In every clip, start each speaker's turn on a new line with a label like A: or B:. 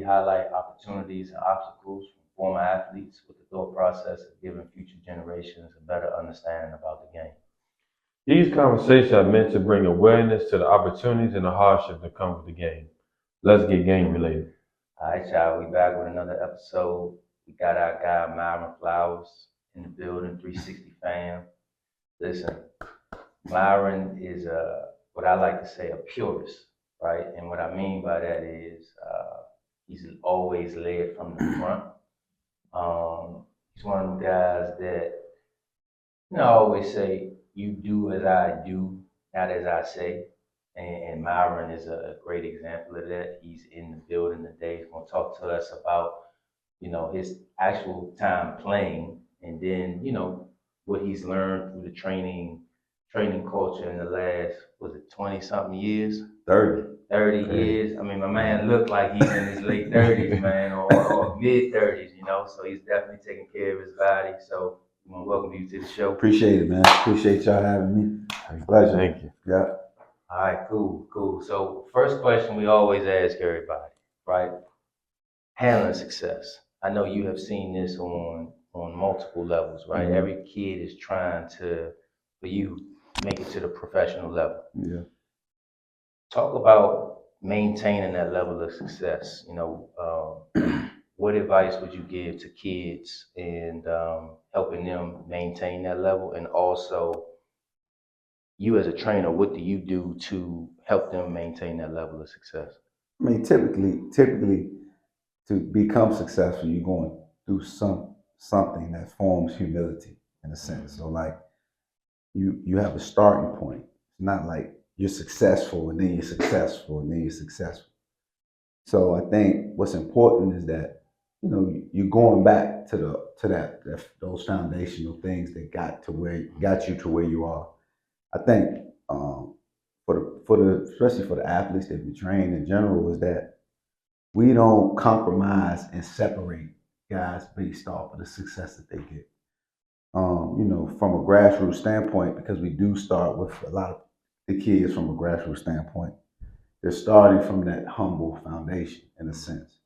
A: highlight opportunities and obstacles from former athletes with the thought process of giving future generations a better understanding about the game.
B: These conversations are meant to bring awareness to the opportunities and the hardships that come with the game. Let's get game related.
A: All right, y'all, we back with another episode. We got our guy Myron Flowers in the building, 360 fam. Listen, Myron is what I like to say a purist, right? And what I mean by that is he's always led from the front. He's one of the guys that I always say, "You do as I do, not as I say." And Myron is a great example of that. He's in the building today. He's going to talk to us about his actual time playing, and then what he's learned through the training culture in the last, was it 20 something years? 30 years. I mean, my man looked like he's in his late 30s, man, or mid 30s, so he's definitely taking care of his body. So we want to welcome you to the show.
C: Appreciate it, man. Appreciate y'all having me. Pleasure.
B: Thank you.
C: Yeah.
A: All right, cool. So first question we always ask everybody, right? Handling success. I know you have seen this on multiple levels, right? Mm-hmm. Every kid is trying to, for you, make it to the professional level.
C: Yeah.
A: Talk about maintaining that level of success. What advice would you give to kids and helping them maintain that level? And also, you as a trainer, what do you do to help them maintain that level of success?
C: I mean, typically, to become successful, you're going through something that forms humility in a sense. So, like, you have a starting point. It's not like you're successful and then you're successful and then you're successful. So I think what's important is that you're going back to those foundational things that got you to where you are. I think especially for the athletes that we train in general, is that we don't compromise and separate guys based off of the success that they get. From a grassroots standpoint, because we do start with a lot of the kids from a grassroots standpoint, they're starting from that humble foundation in a sense.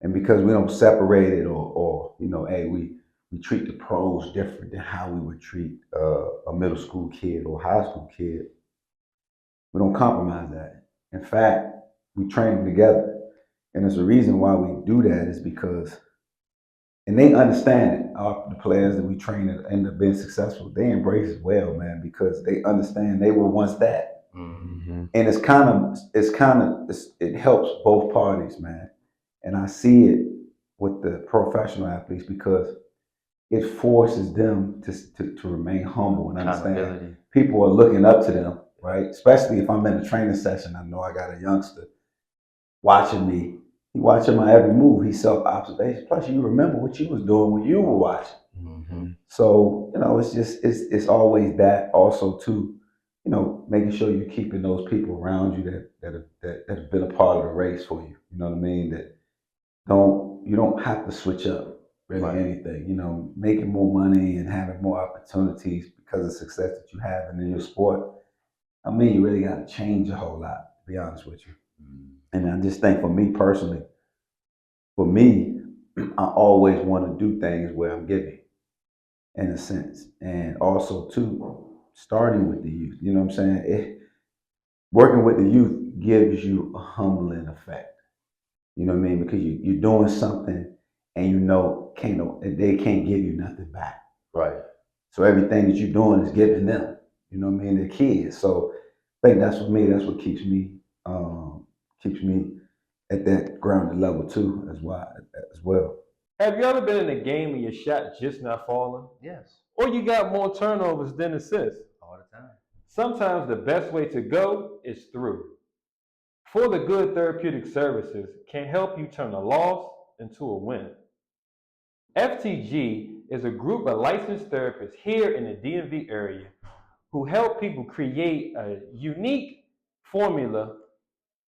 C: And because we don't separate it or hey, we treat the pros different than how we would treat a middle school kid or high school kid, we don't compromise that. In fact, we train them together. And there's a reason why we do that is because, and they understand it, the players that we train that end up being successful, they embrace it well, man, because they understand they were once that. Mm-hmm. And it helps both parties, man. And I see it with the professional athletes because it forces them to remain humble and understand people are looking up to them, right? Especially if I'm in a training session, I know I got a youngster watching me. He watching my every move. He's self-observation. Plus, you remember what you was doing when you were watching. Mm-hmm. So it's always that. Also, too, making sure you're keeping those people around you that have been a part of the race for you. You know what I mean? That you don't have to switch up really anything. Making more money and having more opportunities because of success that you have in your sport. I mean, you really got to change a whole lot, to be honest with you. Mm-hmm. And I just think for me personally, I always want to do things where I'm giving, in a sense. And also, too, starting with the youth. You know what I'm saying? Working with the youth gives you a humbling effect. You know what I mean? Because you're doing something and they can't give you nothing back.
A: Right.
C: So everything that you're doing is giving them. You know what I mean? They're kids. So I think that's what keeps me at that grounded level too, as well.
B: Have you ever been in a game and your shot just not falling?
A: Yes.
B: Or you got more turnovers than assists?
A: All the time.
B: Sometimes the best way to go is through. For the Good Therapeutic Services can help you turn a loss into a win. FTG is a group of licensed therapists here in the DMV area who help people create a unique formula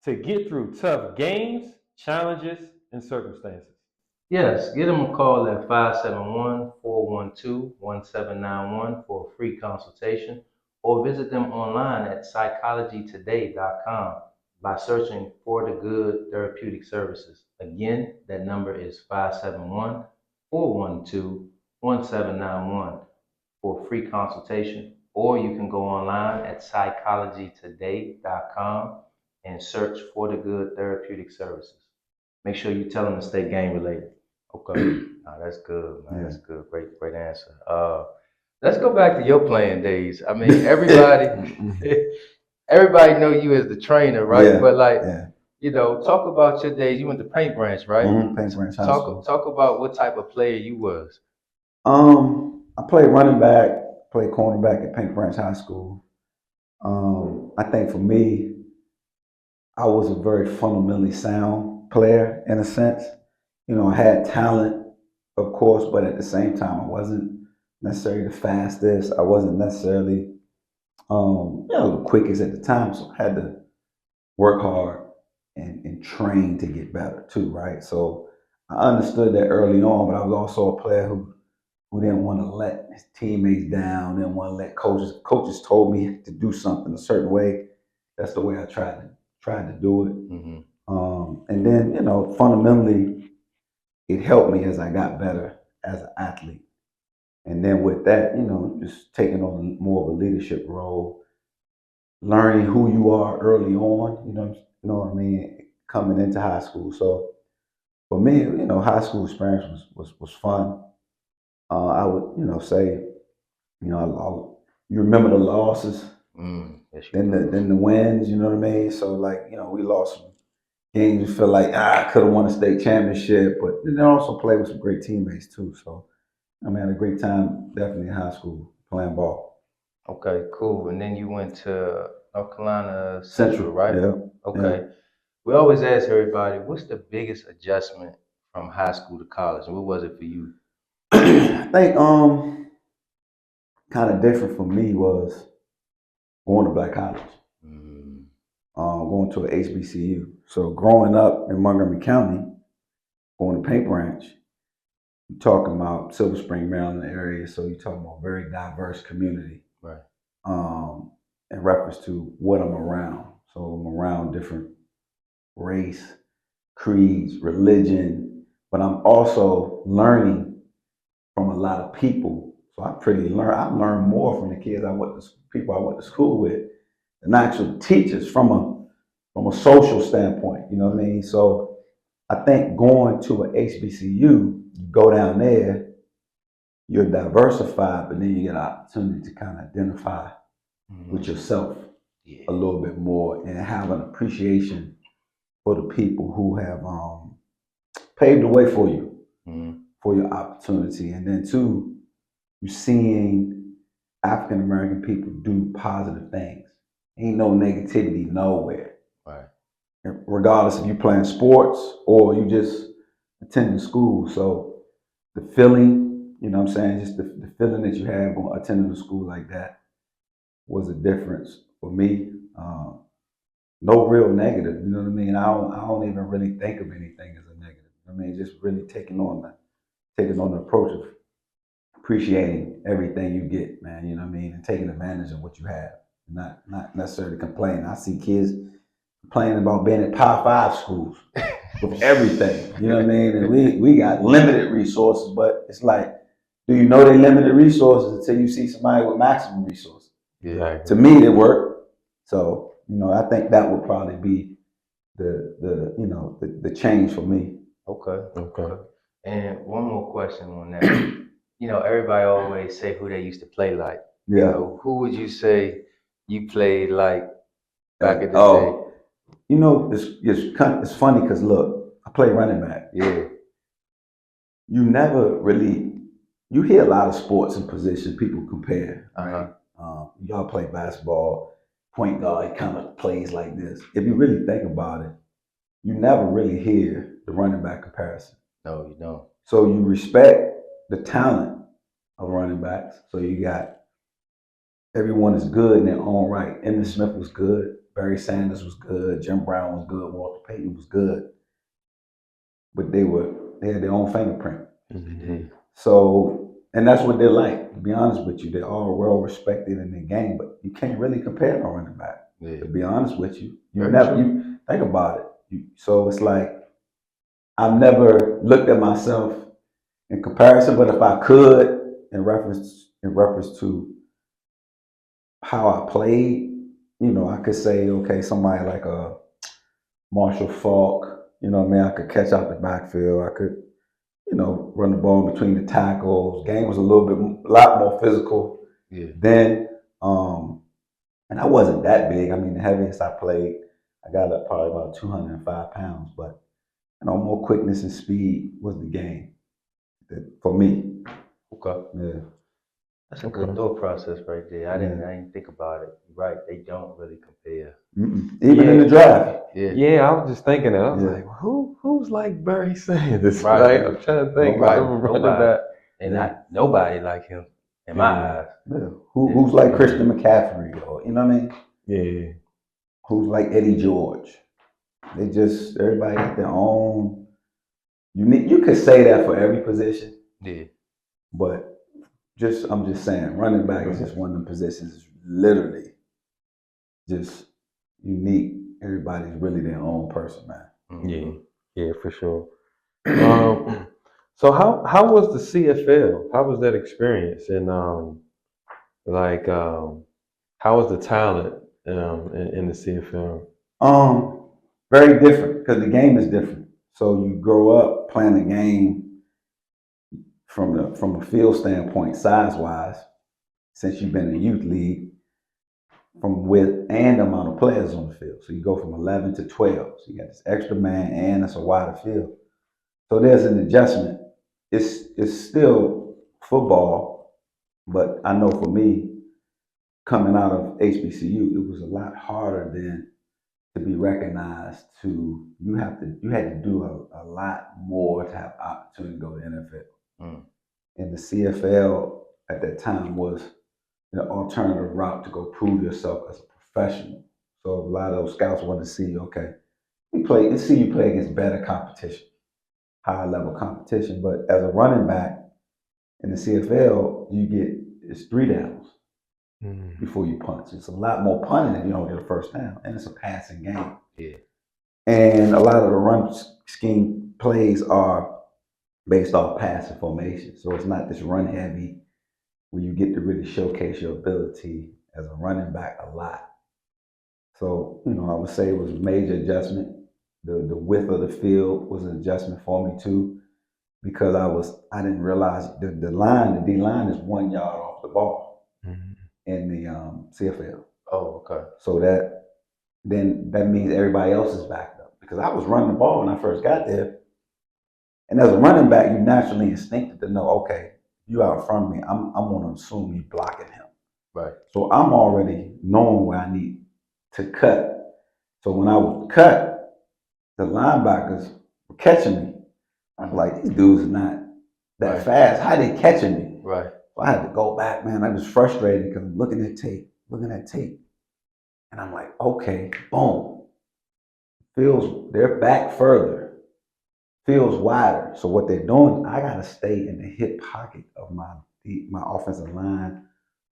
B: to get through tough games, challenges, and circumstances.
A: Yes, give them a call at 571-412-1791 for a free consultation, or visit them online at psychologytoday.com. by searching For the Good Therapeutic Services. Again, that number is 571-412-1791 for a free consultation, or you can go online at psychologytoday.com and search For the Good Therapeutic Services. Make sure you tell them to stay game related. Okay. That's good, man.
C: Yeah.
A: That's good. Great answer. Let's go back to your playing days. I mean, everybody know you as the trainer, right?
C: Yeah,
A: But like,
C: yeah.
A: talk about your days. You went to Paint Branch, right?
C: Paint Branch High School.
A: Talk about what type of player you was.
C: I played running back, played cornerback at Paint Branch High School. I think for me, I was a very fundamentally sound player in a sense. I had talent, of course, but at the same time, I wasn't necessarily the fastest. I wasn't necessarily, the quickest at the time. So I had to work hard and train to get better too, right? So I understood that early on, but I was also a player who didn't want to let his teammates down, didn't want to let coaches. Coaches told me to do something a certain way. That's the way I tried to do it.
A: Mm-hmm.
C: And then, fundamentally, it helped me as I got better as an athlete. And then with that, just taking on more of a leadership role, learning who you are early on, you know what I mean, coming into high school. So for me, high school experience was fun. I would, say, you remember the losses,
A: Yes, you
C: then
A: do.
C: the wins. You know what I mean. So like, we lost some games. You feel like I could have won a state championship, but then also played with some great teammates too. So I had a great time, definitely in high school playing ball.
A: Okay, cool. And then you went to North Carolina Central, right?
C: Yeah.
A: Okay. We always ask everybody, what's the biggest adjustment from high school to college, and what was it for you?
C: I think kind of different for me was going to black college,
A: Mm,
C: going to an HBCU. So growing up in Montgomery County, going to Paint Branch, you're talking about Silver Spring, Maryland area. So you're talking about a very diverse community.
A: right.
C: In reference to what I'm around. So I'm around different race, creeds, religion, but I'm also learning from a lot of people. So I learned more from the kids people I went to school with than actual teachers from a social standpoint. You know what I mean? So I think going to an HBCU, you go down there, you're diversified, but then you get an opportunity to kind of identify with yourself
A: Yeah.
C: a little bit more and have an appreciation for the people who have paved the way for you, for your opportunity. And then two, you're seeing African American people do positive things. Ain't no negativity nowhere.
A: Right.
C: Regardless if you're playing sports or you just attending school. So the feeling, what I'm saying, just the feeling that you have going attending a school like that was a difference for me. No real negative, you know what I mean? I don't even really think of anything as a negative. I mean, just really taking on the approach of appreciating everything you get, man, you know what I mean? And taking advantage of what you have. Not necessarily complaining. I see kids complaining about being at Power Five schools with everything. You know what I mean? And we got limited resources, but it's like, do you know they limited resources until you see somebody with maximum resources?
A: Yeah.
C: To me, it worked. So, I think that would probably be the change for me.
A: Okay. And one more question on that. Everybody always say who they used to play like.
C: Yeah.
A: Who would you say you played like back in the day?
C: Oh, it's funny because look, I play running back.
A: Yeah.
C: You never really you hear a lot of sports and positions people compare.
A: Uh-huh.
C: Right? Y'all play basketball, point guard kind of plays like this. If you really think about it, you never really hear the running back comparison.
A: No, you don't.
C: So you respect the talent of running backs. So you got everyone is good in their own right. Emmitt Smith was good. Barry Sanders was good. Jim Brown was good. Walter Payton was good. But they had their own fingerprint.
A: Mm-hmm.
C: So, and that's what they're like. To be honest with you, they're all well respected in their game, but you can't really compare no running back.
B: Yeah.
C: To be honest with you,
B: Very true.
C: you think about it. So it's like I've never looked at myself in comparison, but if I could, in reference to how I played, I could say, okay, somebody like a Marshall Falk, what I mean, I could catch out the backfield, I could, run the ball in between the tackles. Game was a lot more physical
B: Yeah.
C: then, and I wasn't that big. I mean, the heaviest I played, I got up probably about 205 pounds, but more quickness and speed was the game for me.
A: Okay.
C: Yeah.
A: That's a
B: Okay.
A: good thought process right there. I
C: Yeah.
A: didn't think about it. You're right. They don't really compare.
C: Even in the draft.
A: Yeah.
B: Yeah, I was just thinking that. I was
C: Yeah.
B: like, who's like Barry Sanders?
A: Right.
B: Like, I'm trying to think
A: Nobody.
B: of a running
A: Nobody.
B: back.
A: And nobody like him in my
B: Yeah.
A: eyes.
C: Yeah. Who's like Christian McCaffrey, or you know what I mean?
B: Yeah.
C: Who's like Eddie George? Everybody got their own unique. You could say that for every position,
A: Yeah.
C: but I'm just saying, running back is just one of them positions. It's literally just unique. Everybody's really their own person, man.
B: Yeah. Yeah, for sure. So how was the CFL? How was that experience? And how was the talent in the CFL?
C: Very different because the game is different. So you grow up playing a game from a field standpoint, size wise, since you've been in youth league, from width and the amount of players on the field. So you go from 11 to 12. So you got this extra man and it's a wider field. So there's an adjustment. It's still football, but I know for me, coming out of HBCU, it was a lot harder than to be recognized. You had to do a lot more to have opportunity to go to the NFL. And the CFL at that time was the alternative route to go prove yourself as a professional. So a lot of those scouts wanted to see, okay, see you play against better competition, higher level competition. But as a running back in the CFL, it's 3 downs before you punch. It's a lot more punting if you don't get a first down, and it's a passing game.
A: Yeah.
C: And a lot of the run scheme plays are based off passing formation, so it's not this run heavy where you get to really showcase your ability as a running back a lot. So, I would say it was a major adjustment. The width of the field was an adjustment for me too, because I didn't realize the D line is 1 yard off the ball in the CFL.
A: Oh, okay.
C: So that means everybody else is backed up, because I was running the ball when I first got there. And as a running back, you naturally instinctive to know, okay, you out in front of me, I'm going to assume you blocking him.
A: Right.
C: So I'm already knowing where I need to cut. So when I would cut, the linebackers were catching me. I'm like, these dudes are not that fast. How they catching me?
A: Right.
C: So I had to go back, man. I was frustrated because I'm looking at tape. And I'm like, okay, boom. They're back further. Feels wider. So what they're doing, I gotta stay in the hip pocket of my offensive line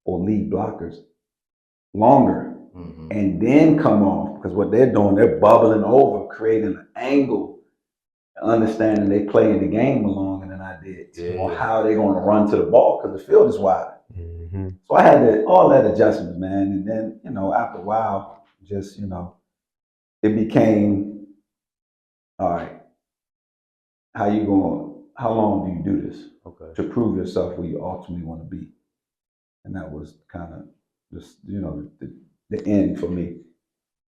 C: or lead blockers longer, and then come off, because what they're doing, they're bubbling over, creating an angle, understanding they play in the game longer than I did, on how they're going to run to the ball because the field is wider. So I had all that adjustment, man, and then after a while, just it became all right. How long do you do this to prove yourself where you ultimately want to be? And that was kind of just, the end for me.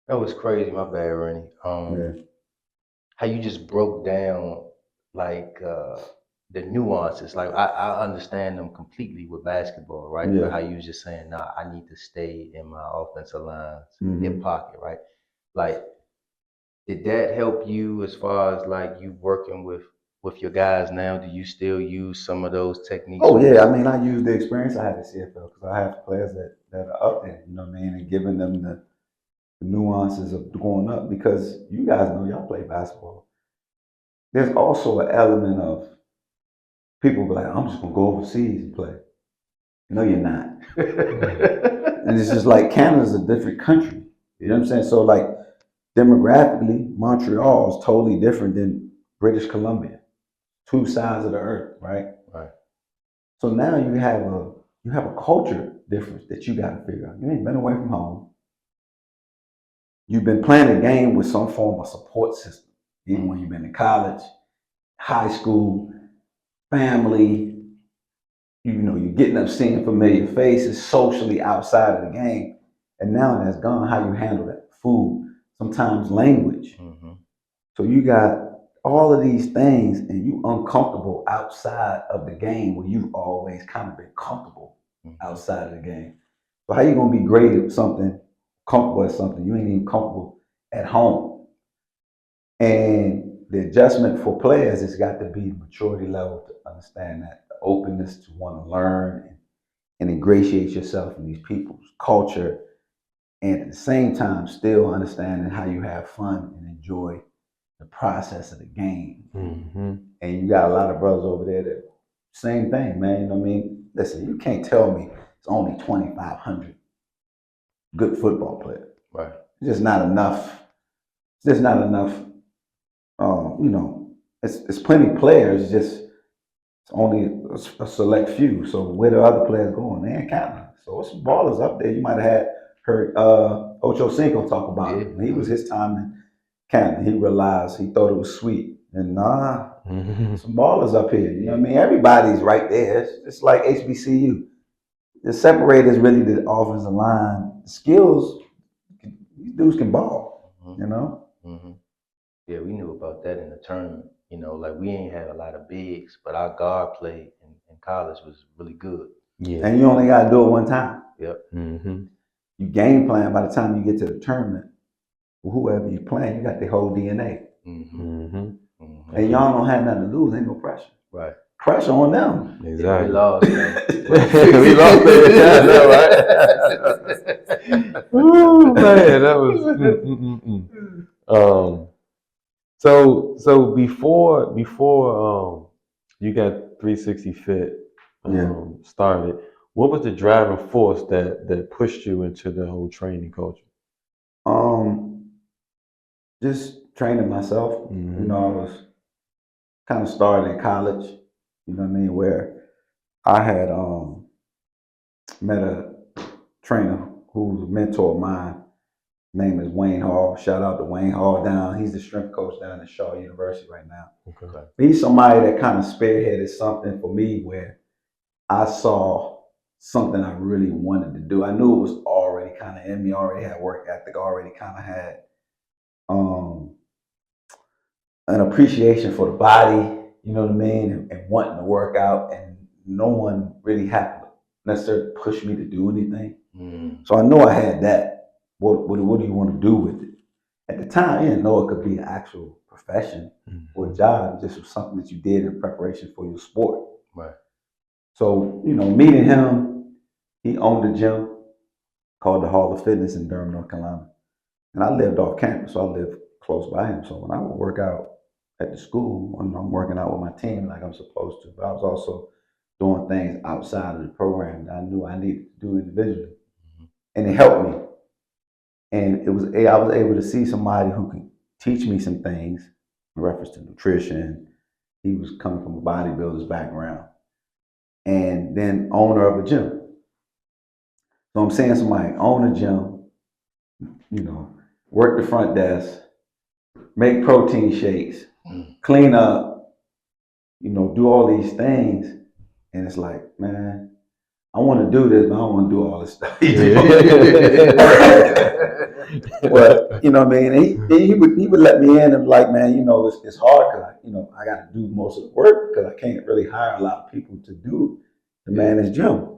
A: That was crazy. My bad, Rennie. How you just broke down like the nuances. Like I understand them completely with basketball, right?
C: Yeah.
A: But how you was just saying, nah, I need to stay in my offensive lines, hip pocket, right? Like, did that help you as far as like you working with your guys now? Do you still use some of those techniques?
C: Oh yeah, I mean, I use the experience I had at CFL because I have players that are up there, you know what I mean, and giving them the nuances of going up, because you guys know y'all play basketball. There's also an element of people be like, I'm just gonna go overseas and play. No, you're not. And it's just like Canada's a different country. You know what I'm saying? So like demographically, Montreal is totally different than British Columbia. Two sides of the earth, right?
A: Right.
C: So now you have a culture difference that you got to figure out. You ain't been away from home. You've been playing a game with some form of support system, even when you've been in college, high school, family. You know, you're getting up seeing familiar faces socially outside of the game. And now that's gone, how you handle that food, sometimes language.
A: Mm-hmm.
C: So you got all of these things and you uncomfortable outside of the game where you've always kind of been comfortable outside of the game. So how you gonna be great at something, comfortable at something, you ain't even comfortable at home? And the adjustment for players has got to be the maturity level to understand that, the openness to want to learn and ingratiate yourself in these people's culture, and at the same time still understanding how you have fun and enjoy the process of the game.
B: Mm-hmm.
C: And you got a lot of brothers over there that same thing, man. You know what I mean? Listen, you can't tell me it's only 2,500 good football players.
A: Right.
C: It's just not enough. It's just not enough. You know, it's plenty of players. It's only a select few. So where the other players going? They ain't counting. So it's some ballers up there. You might have heard Ocho Cinco talk about it. When he was his time in Canton, he realized he thought it was sweet. And nah, some ballers up here. You know what I mean? Everybody's right there. It's like HBCU. The separator is really the offensive line. The skills, these dudes can ball.
A: Mm-hmm.
C: You know?
A: Mm-hmm. Yeah, we knew about that in the tournament. You know, like we ain't had a lot of bigs, but our guard play in college was really good.
B: Yeah.
C: And you only got to do it one time.
A: Yep.
B: Mm-hmm.
C: You game plan by the time you get to the tournament. Whoever you playing, you got the whole DNA.
A: Mm-hmm.
B: Mm-hmm.
A: Mm-hmm.
C: And y'all don't have nothing to lose. Ain't no pressure.
A: Right.
C: Pressure on them.
B: Exactly.
A: Yeah, we lost. Man.
B: We lost that, right? Ooh, man, that was. So before you got 360 Fit started, what was the driving force that pushed you into the whole training culture?
C: Just training myself. You know, I was kind of started in college. You know what I mean? Where I had met a trainer who's a mentor of mine. His name is Wayne Hall. Shout out to Wayne Hall down. He's the strength coach down at Shaw University right now.
B: Okay.
C: He's somebody that kind of spearheaded something for me where I saw something I really wanted to do. I knew it was already kind of in me, already had work ethic, already kind of had an appreciation for the body, you know what I mean, and wanting to work out. And no one really had to necessarily push me to do anything. So I know I had that. What do you want to do with it? At the time, I didn't know it could be an actual profession or a job. It just was something that you did in preparation for your sport.
A: Right.
C: So, you know, meeting him, he owned a gym called the Hall of Fitness in Durham, North Carolina. And I lived off campus, so I lived close by him. So when I would work out at the school, when I'm working out with my team like I'm supposed to, but I was also doing things outside of the program that I knew I needed to do individually. And it helped me. And I was able to see somebody who could teach me some things in reference to nutrition. He was coming from a bodybuilder's background. And then owner of a gym. So I'm saying somebody own a gym, you know, work the front desk, make protein shakes, clean up, you know, do all these things. And it's like, man, I want to do this, but I don't want to do all this stuff. But you know what I mean? He would let me in and be like, man, you know, it's hard because I got to do most of the work because I can't really hire a lot of people to manage gym.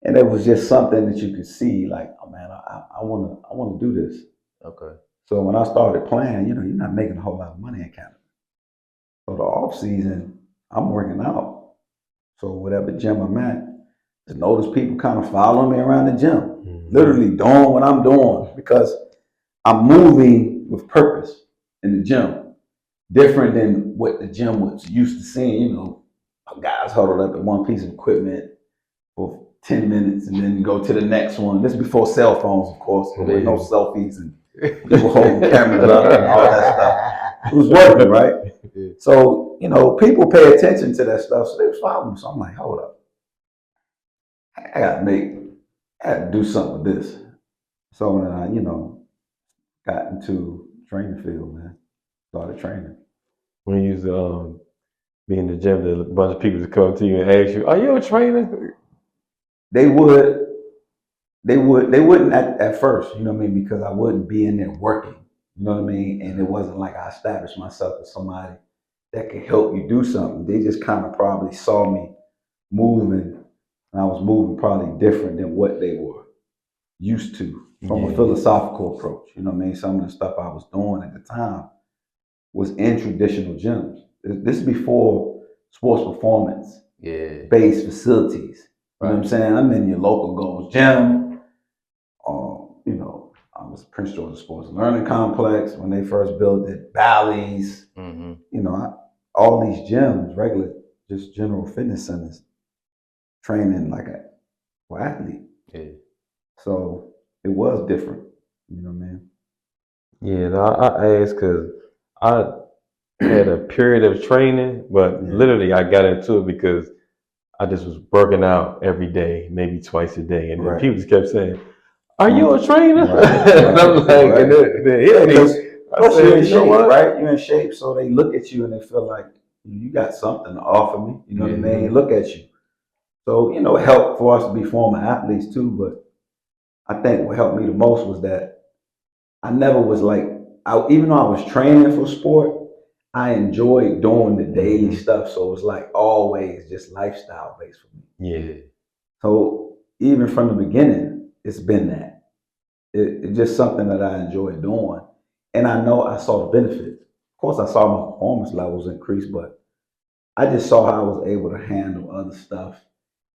C: And it was just something that you could see, like, oh man, I wanna do this.
A: Okay.
C: So when I started playing, you know, you're not making a whole lot of money in Canada. So the off season, I'm working out. So whatever gym I'm at, just notice people kind of following me around the gym, literally doing what I'm doing because I'm moving with purpose in the gym, different than what the gym was used to seeing. You know, guys huddled up at one piece of equipment for 10 minutes and then go to the next one. This is before cell phones, of course. There were no selfies and people holding cameras up and all that stuff. It was working, right? So, you know, people pay attention to that stuff, so they was following me. So I'm like, hold up. I gotta do something with this. So when I, you know, got into training field, man, started training.
B: When you used to be in the gym, there was a bunch of people to come to you and ask you, "Are you a trainer?"
C: They wouldn't at first, you know what I mean, because I wouldn't be in there working, you know what I mean, and it wasn't like I established myself as somebody that could help you do something. They just kind of probably saw me moving, and I was moving probably different than what they were used to from a philosophical approach. You know what I mean? Some of the stuff I was doing at the time was in traditional gyms. This is before sports performance based facilities. You know what I'm saying? I'm in your local Gold's Gym. You know, I was Prince George's Sports Learning Complex when they first built it. Bally's. You know, all these gyms, regular, just general fitness centers, training like for athlete. So it was different. You know what I mean?
B: Yeah, no, I asked because I had a period of training, but literally I got into it because I just was working out every day, maybe twice a day, and then people just kept saying, "Are you a trainer?" And I'm like, and then hit me.
C: Plus you're in shape, right? You're in shape, so they look at you and they feel like you got something to offer me. You know what I mean? They look at you. So, you know, it helped for us to be former athletes too, but I think what helped me the most was that I never was like, even though I was training for sport, I enjoyed doing the daily stuff. So it was like always just lifestyle based for me. So even from the beginning, it's been that. It's just something that I enjoy doing. And I know I saw the benefits. Of course, I saw my performance levels increase, but I just saw how I was able to handle other stuff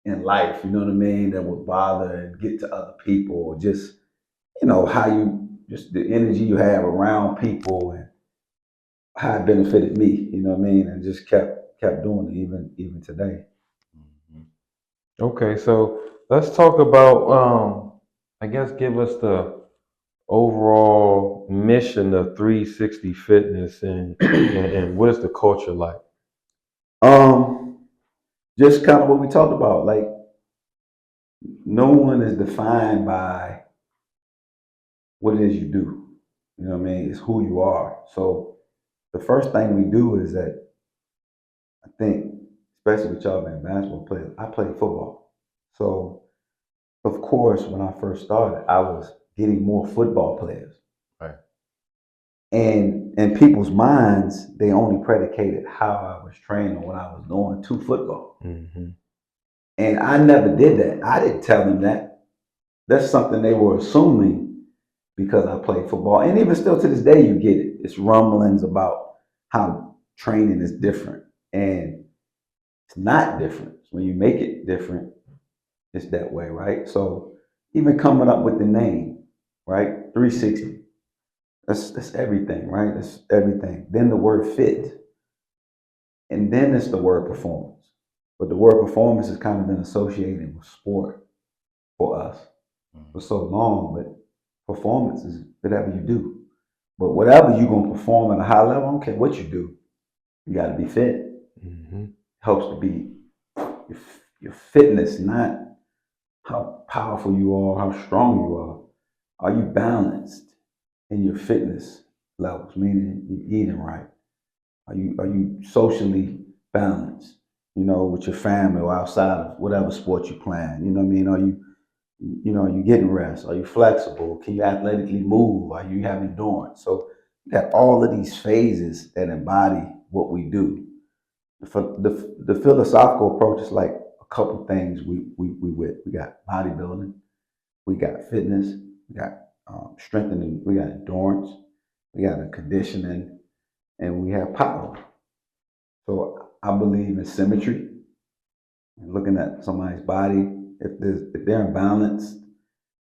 C: in life, you know what I mean, that would bother and get to other people, or just, you know, how you, just the energy you have around people and how it benefited me, you know what I mean, and just kept doing it even today.
B: Okay, so let's talk about, I guess, give us the overall mission of 360 Fitness and what is the culture like?
C: Just kind of what we talked about, like no one is defined by what it is you do. You know what I mean? It's who you are. So the first thing we do is that I think, especially with y'all being basketball players, I played football. So of course, when I first started, I was getting more football players.
A: Right.
C: And in people's minds, they only predicated how I was trained or what I was doing to football. And I never did that. I didn't tell them that. That's something they were assuming because I played football. And even still to this day, you get it. It's rumblings about how training is different. And it's not different. When you make it different, it's that way, right? So even coming up with the name, right? 360. That's everything, right? That's everything. Then the word fit. And then it's the word performance. But the word performance has kind of been associated with sport for us for so long, but performance is whatever you do. But whatever you're going to perform at a high level, I don't care what you do, you got to be fit. Helps to be your fitness, not how powerful you are, how strong you are. Are you balanced in your fitness levels, meaning you're eating right? Are you socially balanced, you know, with your family or outside of whatever sport you playing? You know what I mean? Are you getting rest? Are you flexible? Can you athletically move? Are you have endurance? So you got all of these phases that embody what we do. The philosophical approach is like a couple things we got bodybuilding, we got fitness, we got strengthening, we got endurance, we got the conditioning, and we have power. So I believe in symmetry. Looking at somebody's body, if they're imbalanced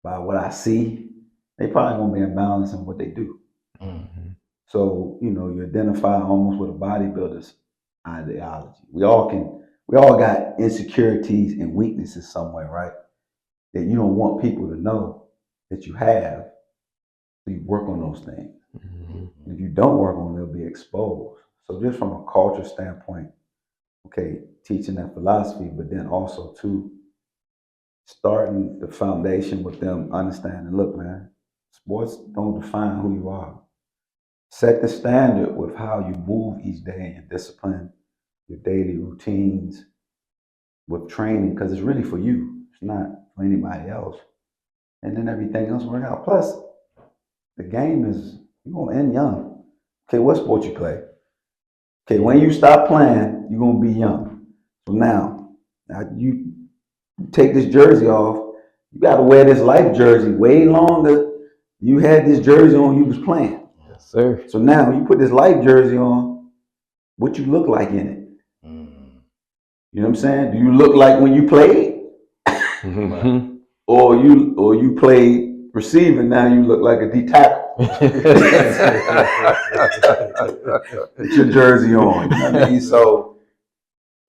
C: by what I see, they probably gonna be imbalanced in what they do. So you know, you identify almost with a bodybuilder's ideology. We all got insecurities and weaknesses somewhere, right? that you don't want people to know that you have. So you work on those things. If you don't work on them, they'll be exposed. So just from a culture standpoint, okay, teaching that philosophy, but then also too, starting the foundation with them understanding, look, man, sports don't define who you are. Set the standard with how you move each day and your discipline, your daily routines, with training, because it's really for you. It's not for anybody else. And then everything else work out. Plus, the game is, you're going to end young. Okay, what sport you play? Okay, when you stop playing, you're going to be young. So now you take this jersey off, you got to wear this life jersey way longer. You had this jersey on, you was playing.
B: Yes, sir.
C: So now you put this life jersey on, what you look like in it? You know what I'm saying? Do you look like when you played? Or you played receiver, now you look like a D tackle. Put your jersey on. You know what I mean? So,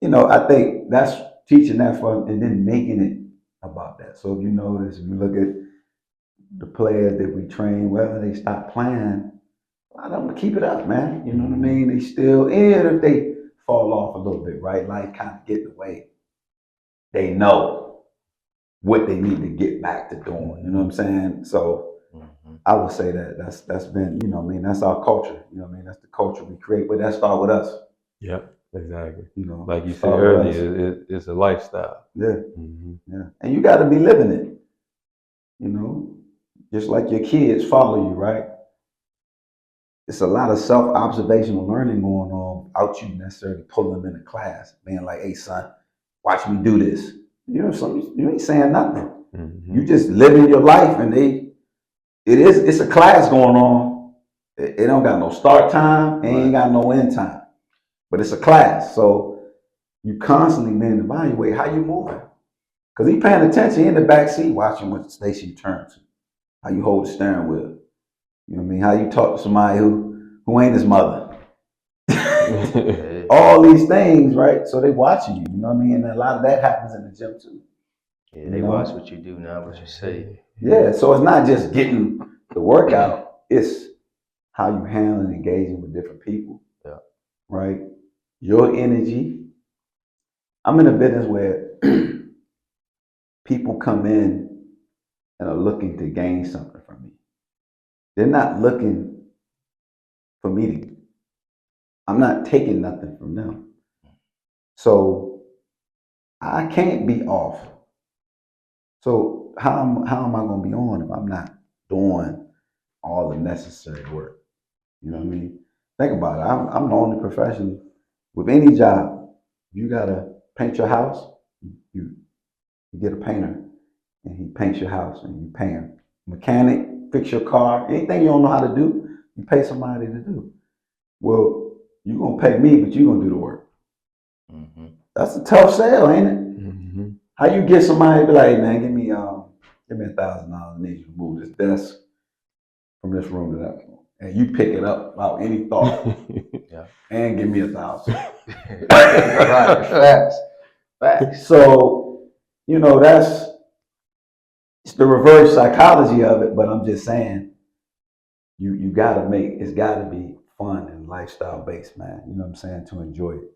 C: I think that's teaching that for, and then making it about that. So if you notice, if you look at the players that we train, whether they stop playing, I don't keep it up, man. You know what I mean? They still, even if they fall off a little bit, right? Life kind of get in the way. They know what they need to get back to doing. You know what I'm saying? So I would say that that's been, that's our culture. You know what I mean? That's the culture we create, but that start with us.
B: Yep, exactly.
C: Like
B: you said earlier, it's a lifestyle.
C: Yeah, yeah, and you got to be living it. Just like your kids follow you, right? It's a lot of self-observational learning going on without you necessarily pulling them into class, being like, "Hey, son, watch me do this." You ain't saying nothing. You just living your life, and it's a class going on. It don't got no start time, it ain't got no end time, but it's a class. So you constantly being evaluated how you moving, because he paying attention in the back seat, watching what station you turn to, how you hold the steering wheel. You know what I mean? How you talk to somebody who ain't his mother. All these things, right? So they watching you. You know what I mean? And a lot of that happens in the gym too.
A: Yeah, they watch what you do, not what you say.
C: Yeah, so it's not just getting the workout, it's how you handle and engaging with different people.
A: Yeah.
C: Right? Your energy. I'm in a business where people come in and are looking to gain something from me. They're not looking for me to, I'm not taking nothing from them. So I can't be off. So how am I going to be on if I'm not doing all the necessary work? You know what I mean? Think about it. I'm the only professional with any job. You gotta paint your house. You get a painter, and he paints your house, and you pay him. Mechanic, fix your car. Anything you don't know how to do, you pay somebody to do. Well, you gonna pay me, but you gonna do the work. That's a tough sale, ain't it? How you get somebody to be like, "Hey, man, give me $1,000. I need you to move this desk from this room to that room," and you pick it up without any thought, and give me $1,000.
A: Right, facts.
C: So it's the reverse psychology of it. But I'm just saying, you gotta it's gotta be fun and lifestyle based, man. You know what I'm saying? To enjoy it.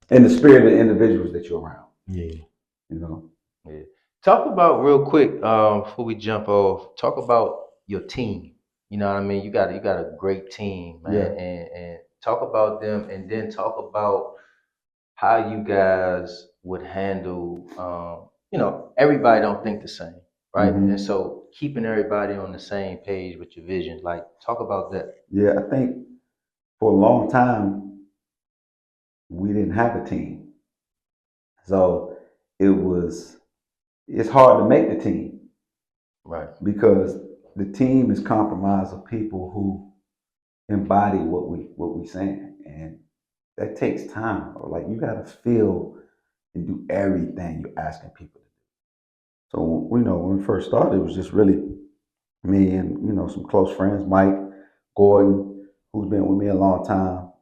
C: And the spirit of the individuals that you're around.
B: Yeah.
A: Yeah. Talk about real quick, before we jump off, talk about your team. You know what I mean? You got a great team, man.
C: Yeah.
A: And talk about them, and then talk about how you guys would handle everybody don't think the same, right? And so keeping everybody on the same page with your vision, like talk about that.
C: Yeah, I think for a long time we didn't have a team. So it's hard to make the team.
A: Right.
C: Because the team is comprised of people who embody what we saying, and that takes time. Like, you got to feel and do everything you're asking people to do. So when we first started, it was just really me and some close friends, Mike Gordon, who's been with me a long time,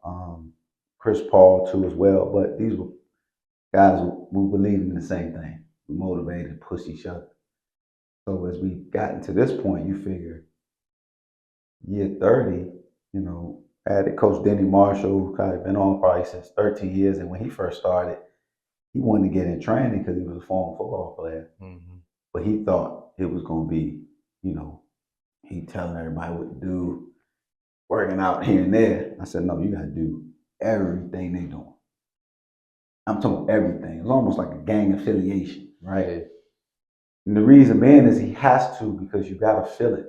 C: Chris Paul too as well. But these were guys who believe in the same thing. We motivated and push each other. So as we gotten to this point, you figure year 30, you know, I had Coach Denny Marshall, who kind of been on probably since 13 years. And when he first started, he wanted to get in training because he was a former football player.
B: Mm-hmm.
C: But he thought it was going to be, you know, he telling everybody what to do, working out here and there. I said, no, you got to do everything they doing. I'm talking everything. It's almost like a gang affiliation, right?
B: Yeah.
C: And the reason being is he has to, because you got to feel it.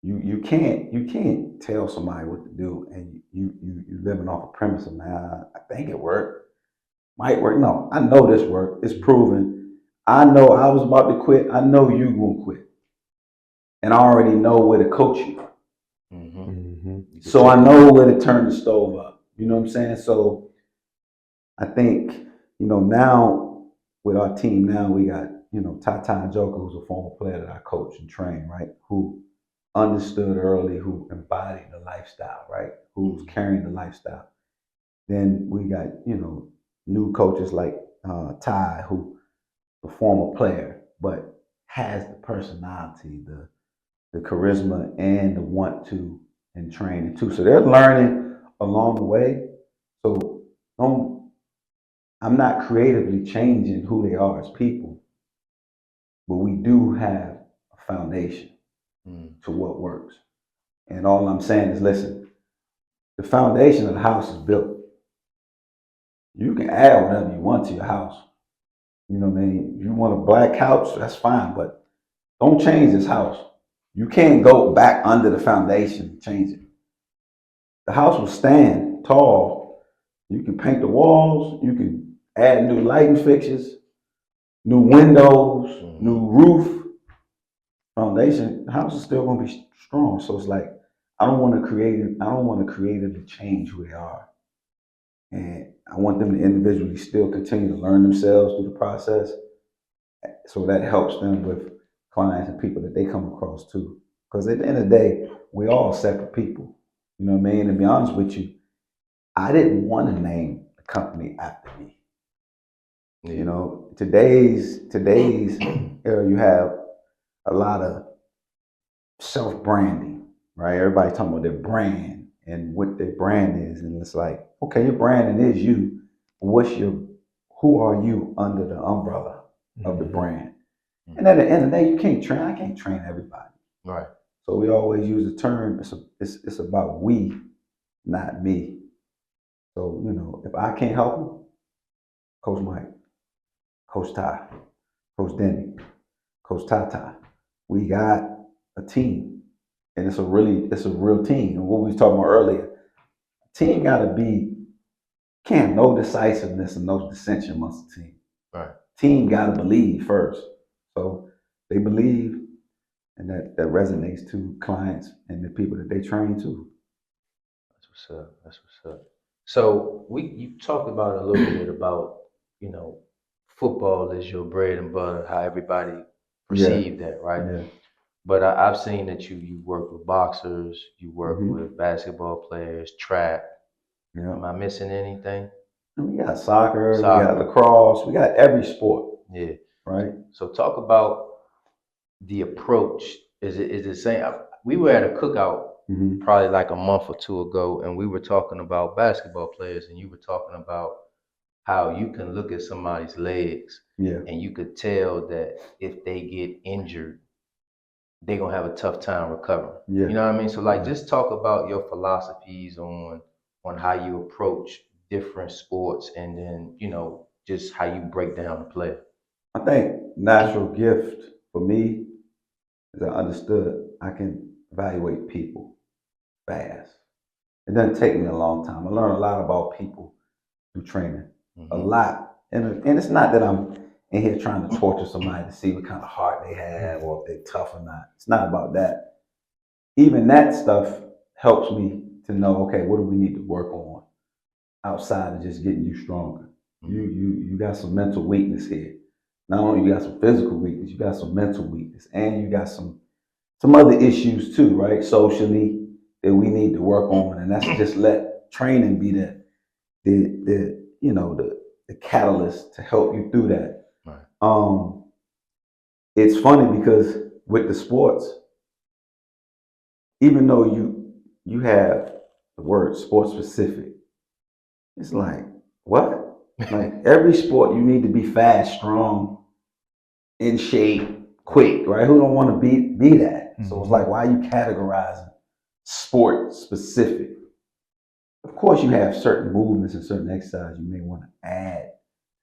C: You can't tell somebody what to do and you living off a premise of, man, I think it worked, might work. No, I know this worked. It's proven. I know I was about to quit. I know you gonna quit, and I already know where to coach you.
B: Mm-hmm. Mm-hmm.
C: So I know where to turn the stove up. You know what I'm saying? So I think, you know, now with our team now, we got, you know, Tata Joker, who's a former player that I coach and train, right? Who understood early, who embodied the lifestyle, right? Who's carrying the lifestyle. Then we got, you know, new coaches like Ty, who a former player, but has the personality, the charisma, and the want to and training too. So they're learning along the way. So I'm not creatively changing who they are as people, but we do have a foundation to what works. And all I'm saying is, listen, the foundation of the house is built. You can add whatever you want to your house. You know what I mean? You want a black couch, that's fine, but don't change this house. You can't go back under the foundation and change it. The house will stand tall. You can paint the walls, you can add new lighting fixtures, new windows, new roof. Foundation, the house is still gonna be strong. So it's like I don't want to creatively change who they are. And I want them to individually still continue to learn themselves through the process. So that helps them with clients and people that they come across too. Because at the end of the day, we all separate people. You know what I mean? To be honest with you, I didn't want to name the company after me. Yeah. You know, today's era, you have a lot of self-branding, right? Everybody talking about their brand and what their brand is. And it's like, okay, your branding is you. Who are you under the umbrella of the brand? And at the end of the day, I can't train everybody.
B: Right.
C: So we always use the term, it's about we, not me. So, you know, if I can't help them, Coach Mike, Coach Ty, Coach Denny, Coach Tata, we got a team. And it's a real team. And what we was talking about earlier, team gotta be, can't no decisiveness and no dissension amongst the team.
B: Right. Team
C: gotta believe first. So they believe, and that resonates to clients and the people that they train too.
B: That's what's up. That's what's up. So you talked about a little bit about, you know, football is your bread and butter, how everybody perceive that, right?
C: Yeah.
B: But I've seen that you work with boxers, you work
C: Mhm.
B: with basketball players, track.
C: Yeah.
B: Am I missing anything?
C: And we got soccer, we got lacrosse, we got every sport.
B: Yeah.
C: Right.
B: So talk about the approach. Is it the same? We were at a cookout probably like a month or two ago, and we were talking about basketball players, and you were talking about how you can look at somebody's legs,
C: Yeah.
B: and you could tell that if they get injured, they're gonna have a tough time recovering.
C: Yeah.
B: You know what I mean? So like, just talk about your philosophies on how you approach different sports, and then, you know, just how you break down the play.
C: I think natural gift for me is I understood I can evaluate people fast. It doesn't take me a long time. I learn a lot about people through training. A lot. And it's not that I'm in here trying to torture somebody to see what kind of heart they have or if they're tough or not. It's not about that. Even that stuff helps me to know, okay, what do we need to work on outside of just getting you stronger? You got some mental weakness here. Not only you got some physical weakness, you got some mental weakness, and you got some other issues too, right? Socially, that we need to work on, and that's just let training be the the catalyst to help you through that.
B: Right.
C: It's funny because with the sports, even though you have the word sports specific, it's like, what? Like every sport you need to be fast, strong, in shape, quick, right? Who don't want to be that? So it's like, why are you categorizing sport specific? Of course, you have certain movements and certain exercises you may want to add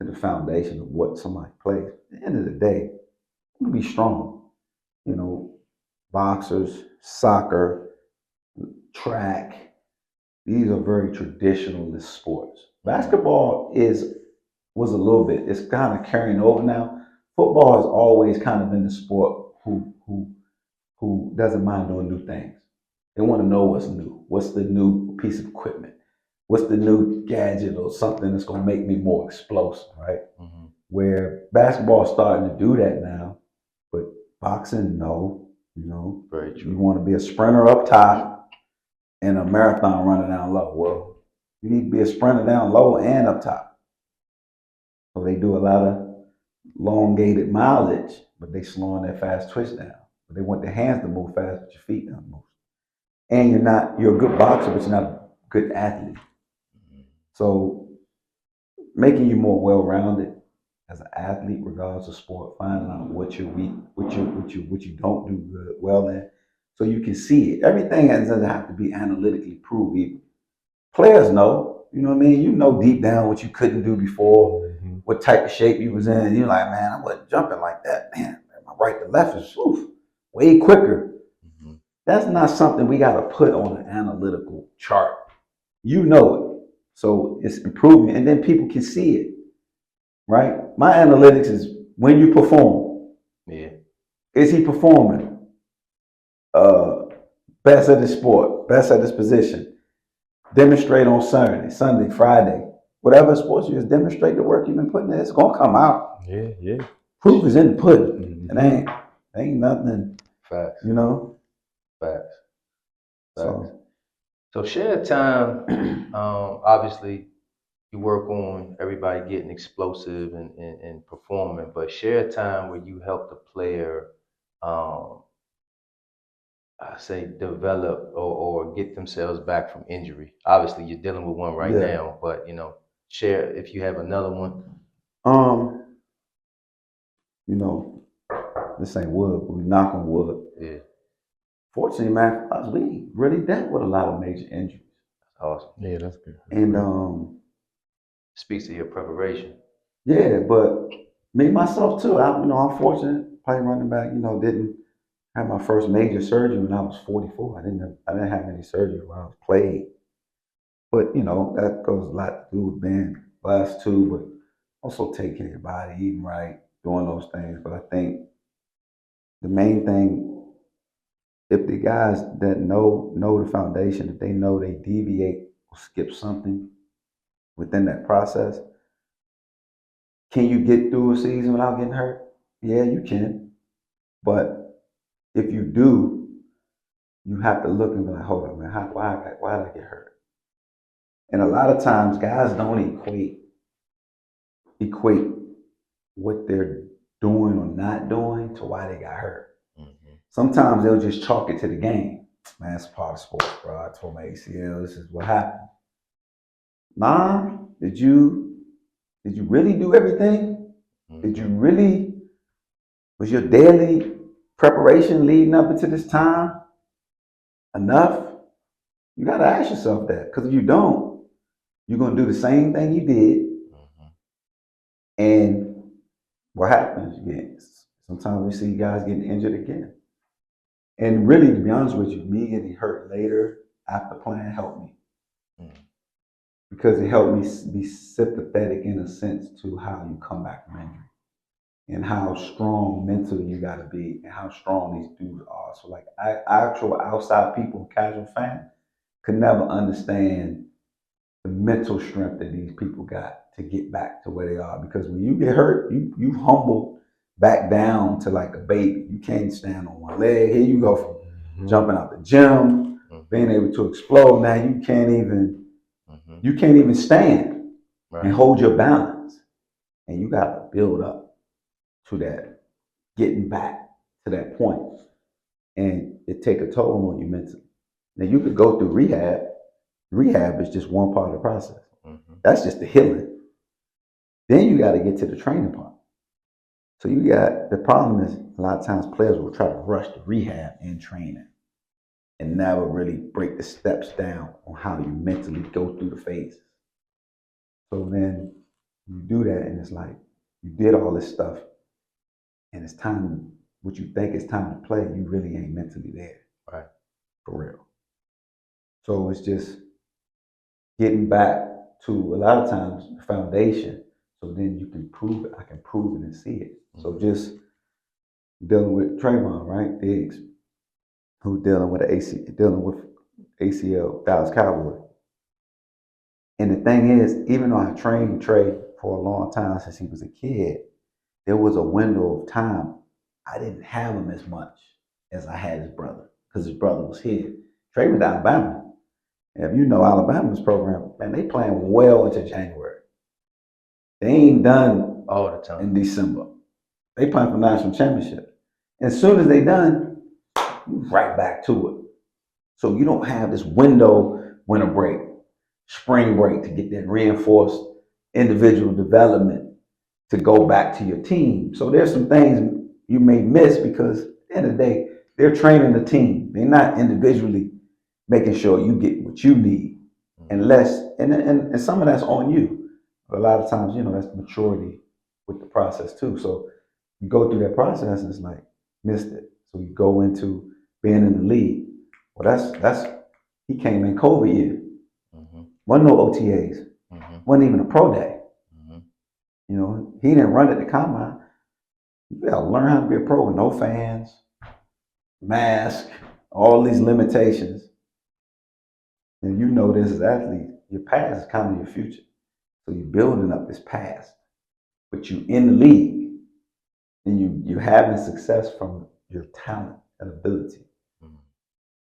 C: to the foundation of what somebody plays. At the end of the day, you be strong. You know, boxers, soccer, track, these are very traditionalist sports. Basketball was a little bit, it's kind of carrying over now. Football has always kind of been the sport who doesn't mind doing new things. They want to know what's new. What's the new piece of equipment? What's the new gadget or something that's going to make me more explosive, right? Mm-hmm. Where basketball is starting to do that now, but boxing, no. You know,
A: very true.
C: You want to be a sprinter up top and a marathon runner down low. Well, you need to be a sprinter down low and up top. So they do a lot of elongated mileage, but they slowing their fast twitch down. But they want their hands to move fast, but your feet don't move. And you're a good boxer, but you're not a good athlete. So making you more well-rounded as an athlete, regardless of sport, finding out what you're weak, what you don't do good, well in, so you can see it. Everything doesn't have to be analytically proved either. Players know, you know what I mean? You know deep down what you couldn't do before, what type of shape you was in. You're like, man, I wasn't jumping like that. Man, my right to left is way quicker. Mm-hmm. That's not something we got to put on an analytical chart. You know it. So it's improvement, and then people can see it, right? My analytics is when you perform.
A: Yeah.
C: Is he performing? Best at the sport, best at his position. Demonstrate on Sunday, Friday. Whatever sports you is, demonstrate the work you've been putting in. It's gonna come out.
B: Yeah.
C: Proof is in the pudding. Mm-hmm. It ain't nothing.
A: Facts.
C: You know?
A: Facts. So share time, obviously you work on everybody getting explosive and performing, but share time where you help the player, I say develop or get themselves back from injury. Obviously you're dealing with one right now, but share if you have another one.
C: This ain't wood, but we knock on wood.
A: Yeah.
C: Fortunately, man, we really dealt with a lot of major injuries.
A: That's awesome.
B: Yeah, that's good.
C: And
A: speaks to your preparation.
C: Yeah, but me myself too. I'm fortunate. Playing running back, didn't have my first major surgery when I was 44. I didn't have any surgery when I was played. But that goes a lot to do with being blessed too. But also taking care of your body, eating right, doing those things. But I think the main thing, if the guys that know the foundation, if they know they deviate or skip something within that process, can you get through a season without getting hurt? Yeah, you can. But if you do, you have to look and be like, hold on, man, why did I get hurt? And a lot of times guys don't equate what they're doing or not doing to why they got hurt. Mm-hmm. Sometimes they'll just chalk it to the game. Man, it's part of sports, bro. I tore my ACL. This is what happened. Nah, did you really do everything? Mm-hmm. Did you really, was your daily preparation leading up into this time enough? You got to ask yourself that, because if you don't, you're going to do the same thing you did. Mm-hmm. And what happens? Sometimes we see guys getting injured again. And really, to be honest with you, me getting hurt later after playing helped me. Mm-hmm. Because it helped me be sympathetic in a sense to how you come back from injury and how strong mentally you got to be and how strong these dudes are. So like actual outside people, casual fan, could never understand the mental strength that these people got to get back to where they are. Because when you get hurt, you humble back down to like a baby. You can't stand on one leg. Here you go from jumping out the gym, being able to explode. Now you can't even stand. and hold your balance. And you got to build up to that, getting back to that point. And it take a toll on you mentally. Now you could go through rehab. Rehab is just one part of the process. That's just the healing. Then you got to get to the training part. So you got, the problem is a lot of times players will try to rush the rehab and training and never really break the steps down on how you mentally go through the phases. So then you do that and it's like, you did all this stuff and it's time, what you think is time to play, you really ain't mentally there.
A: Right.
C: For real. So it's just getting back to, a lot of times, the foundation, so then you can prove it. I can prove it and see it. So just dealing with Trayvon, right? Diggs, who dealing with ACL, Dallas Cowboy. And the thing is, even though I trained Trey for a long time since he was a kid, there was a window of time I didn't have him as much as I had his brother, because his brother was here. Trey went to Alabama. And if you know Alabama's program, man, they playing well into January. They ain't done
A: all the time
C: in December. They playing for national championship. And as soon as they done, right back to it. So you don't have this window, winter break, spring break, to get that reinforced individual development to go back to your team. So there's some things you may miss because at the end of the day, they're training the team. They're not individually making sure you get what you need. Unless, and some of that's on you. But a lot of times, you know, that's maturity with the process too. So you go through that process and it's like, missed it. So you go into being in the league. Well, that's he came in COVID year. Wasn't no OTAs. Wasn't even a pro day. You know, he didn't run at the combine. You gotta learn how to be a pro with no fans, mask, all these limitations. And you know this as an athlete, your past is kind of your future. So you're building up this past, but you in the league, and you're having success from your talent and ability.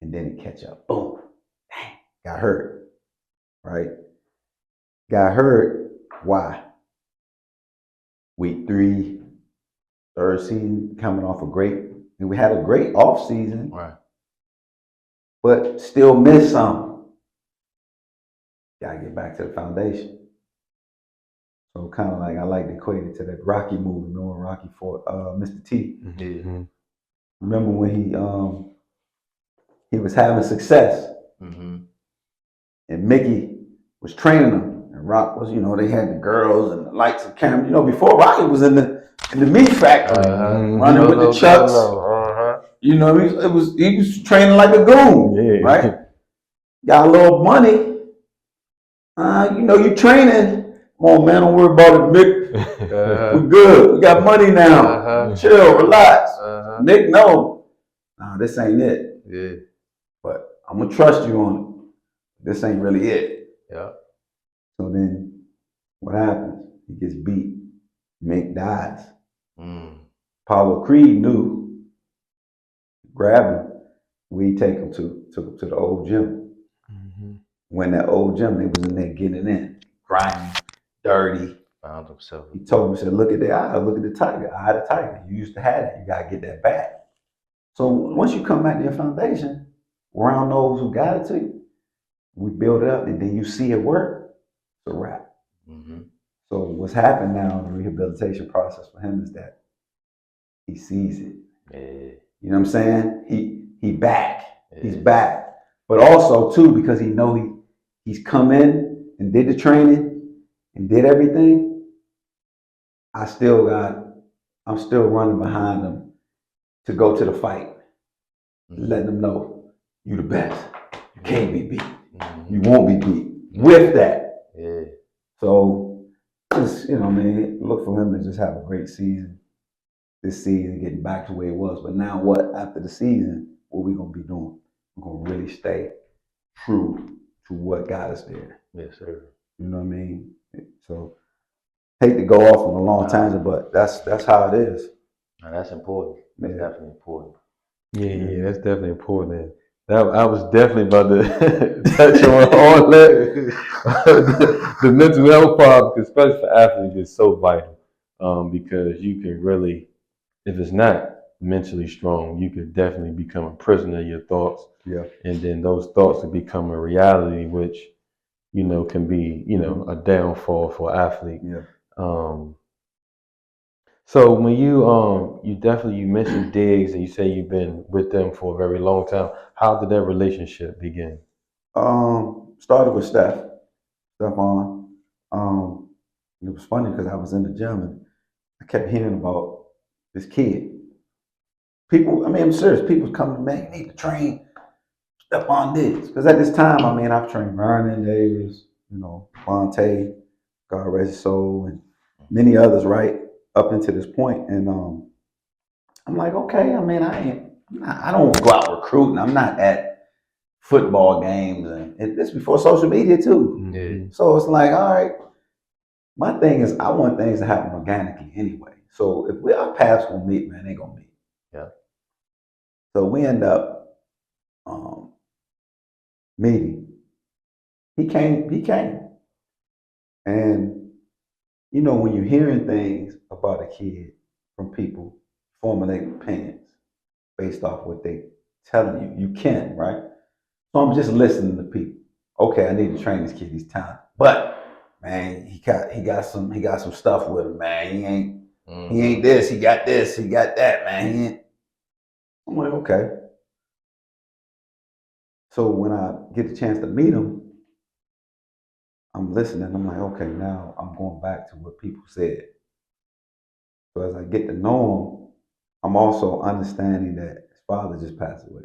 C: And then it catch up. Boom. Dang, got hurt. Right? Got hurt. Why? Week 3, third season, coming off a great, and we had a great off season.
A: Right.
C: But still missed some. Gotta get back to the foundation. So kind of like, I like to equate it to that Rocky movie, remember when Rocky fought Mr. T? Remember when he was having success, and Mickey was training him, and Rock was, you know, they had the girls and the lights and camera. You know, before Rocky was in the meat factory, running with the chucks. You know, he was training like a goon, right? Got a little money. You know, you training. Come on, man, don't worry about it, Mick. We're good. We got money now. Chill, relax. Mick, no. Nah, this ain't it. But I'm gonna trust you on it. This ain't really it. So then what happens? He gets beat. Mick dies. Apollo Creed knew. Grab him. We take him to the old gym. When that old gym, they was in there getting it in, grimy, dirty.
A: Found himself.
C: He told him, he said, look at the eye, look at the tiger, eye of the tiger. You used to have that. You gotta get that back. So once you come back to your foundation, around those who got it to you, we build it up, and then you see it work, it's a wrap. So what's happened now in the rehabilitation process for him is that he sees it. You know what I'm saying? He back. He's back. But also too, because he know he's come in and did the training and did everything, I'm still running behind him to go to the fight. Letting them know you the best. You can't be beat. You won't be beat. With that. So just, you know, man, look for him to just have a great season. This season, getting back to where it was. But now what, after the season, what we gonna be doing? We're gonna really stay true to what got us there.
A: Yes, sir.
C: You know what I mean? So hate to go off on a long tangent, but that's how it is.
A: And that's important. That's definitely important.
B: Yeah, that's definitely important. I was definitely about to touch on all that. The mental health part, especially for athletes, is so vital because you can really, if it's not mentally strong, you could definitely become a prisoner of your thoughts.
C: Yeah.
B: And then those thoughts will become a reality, which, can be, a downfall for an athlete.
C: Yeah.
B: So when you mentioned Diggs and you say you've been with them for a very long time. How did that relationship begin?
C: Started with Stephon. It was funny because I was in the gym and I kept hearing about this kid. People, I mean, I'm serious. People come to me, man, you need to train Stephon Diggs. Because at this time, I mean, I've trained Vernon Davis, Vontae, God rest his soul, and many others, right, up until this point. And I'm like, okay, I mean, I don't go out recruiting. I'm not at football games, and this before social media too.
A: Yeah.
C: So it's like, all right, my thing is I want things to happen organically anyway. So if our paths gonna meet, man, they gonna meet.
A: Yeah.
C: So we end up meeting. He came. And when you're hearing things about a kid from people formulating opinions based off what they telling you, you can, right? So I'm just listening to people. Okay, I need to train this kid. He's talented, but man, he got some stuff with him, man. He ain't this. He got this. He got that, man. He ain't. I'm like, okay. So when I get the chance to meet him, I'm listening. I'm like, okay, now I'm going back to what people said. So as I get to know him, I'm also understanding that his father just passed away.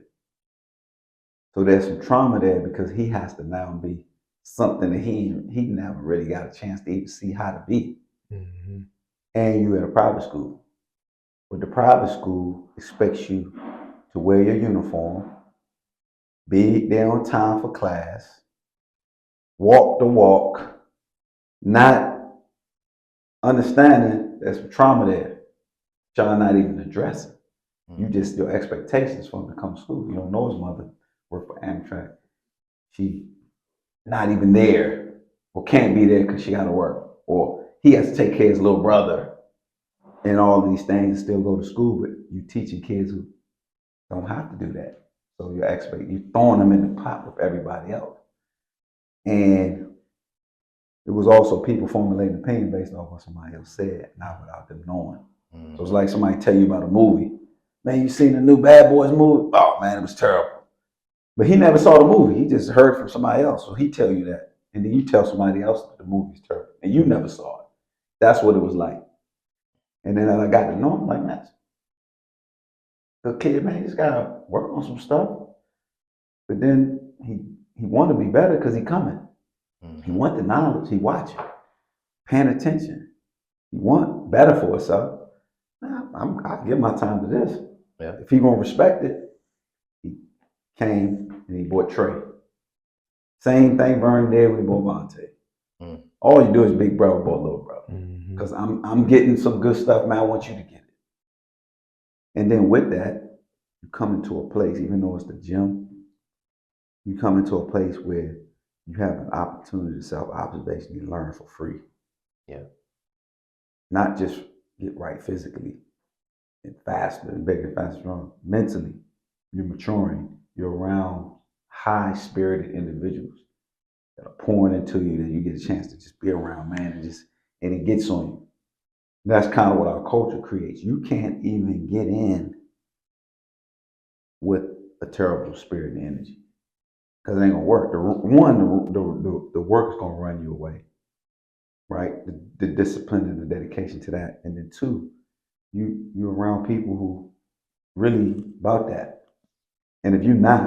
C: So there's some trauma there because he has to now be something that he never really got a chance to even see how to be.
B: Mm-hmm.
C: And you in a private school. But the private school expects you to wear your uniform, be there on time for class, walk the walk, not understanding there's some trauma there. Y'all not even addressing. You just, your expectations for him to come to school. You don't know his mother worked for Amtrak. She not even there or can't be there because she got to work. Or he has to take care of his little brother and all these things and still go to school, but you teaching kids who don't have to do that. So you're throwing them in the pot with everybody else. And it was also people formulating opinion based off what somebody else said, not without them knowing. So it's like somebody tell you about a movie. Man, you seen the new Bad Boys movie? Oh man, it was terrible. But he never saw the movie. He just heard from somebody else. So he tell you that. And then you tell somebody else that the movie's terrible. And you never saw it. That's what it was like. And then as I got to know him, like, man, the kid, man, he just gotta work on some stuff. But then he wanted to be better because he coming. He want the knowledge. He watching, paying attention. He want better for himself. I'll give my time to this.
A: Yeah.
C: If he gonna respect it, he came and he bought Trey. Same thing Vernon did when he bought Vontae. All you do is big brother bought little brother. Because I'm getting some good stuff, man. I want you to get it. And then with that, you come into a place, even though it's the gym, you come into a place where you have an opportunity to self-observation and learn for free.
A: Yeah.
C: Not just get right physically and faster and bigger and faster, stronger. Mentally, you're maturing. You're around high-spirited individuals that are pouring into you that you get a chance to just be around, man, and it gets on you. That's kind of what our culture creates. You can't even get in with a terrible spirit and energy because it ain't gonna work. The work is gonna run you away, right? The discipline and the dedication to that, and then two, you're around people who really about that, and if you're not,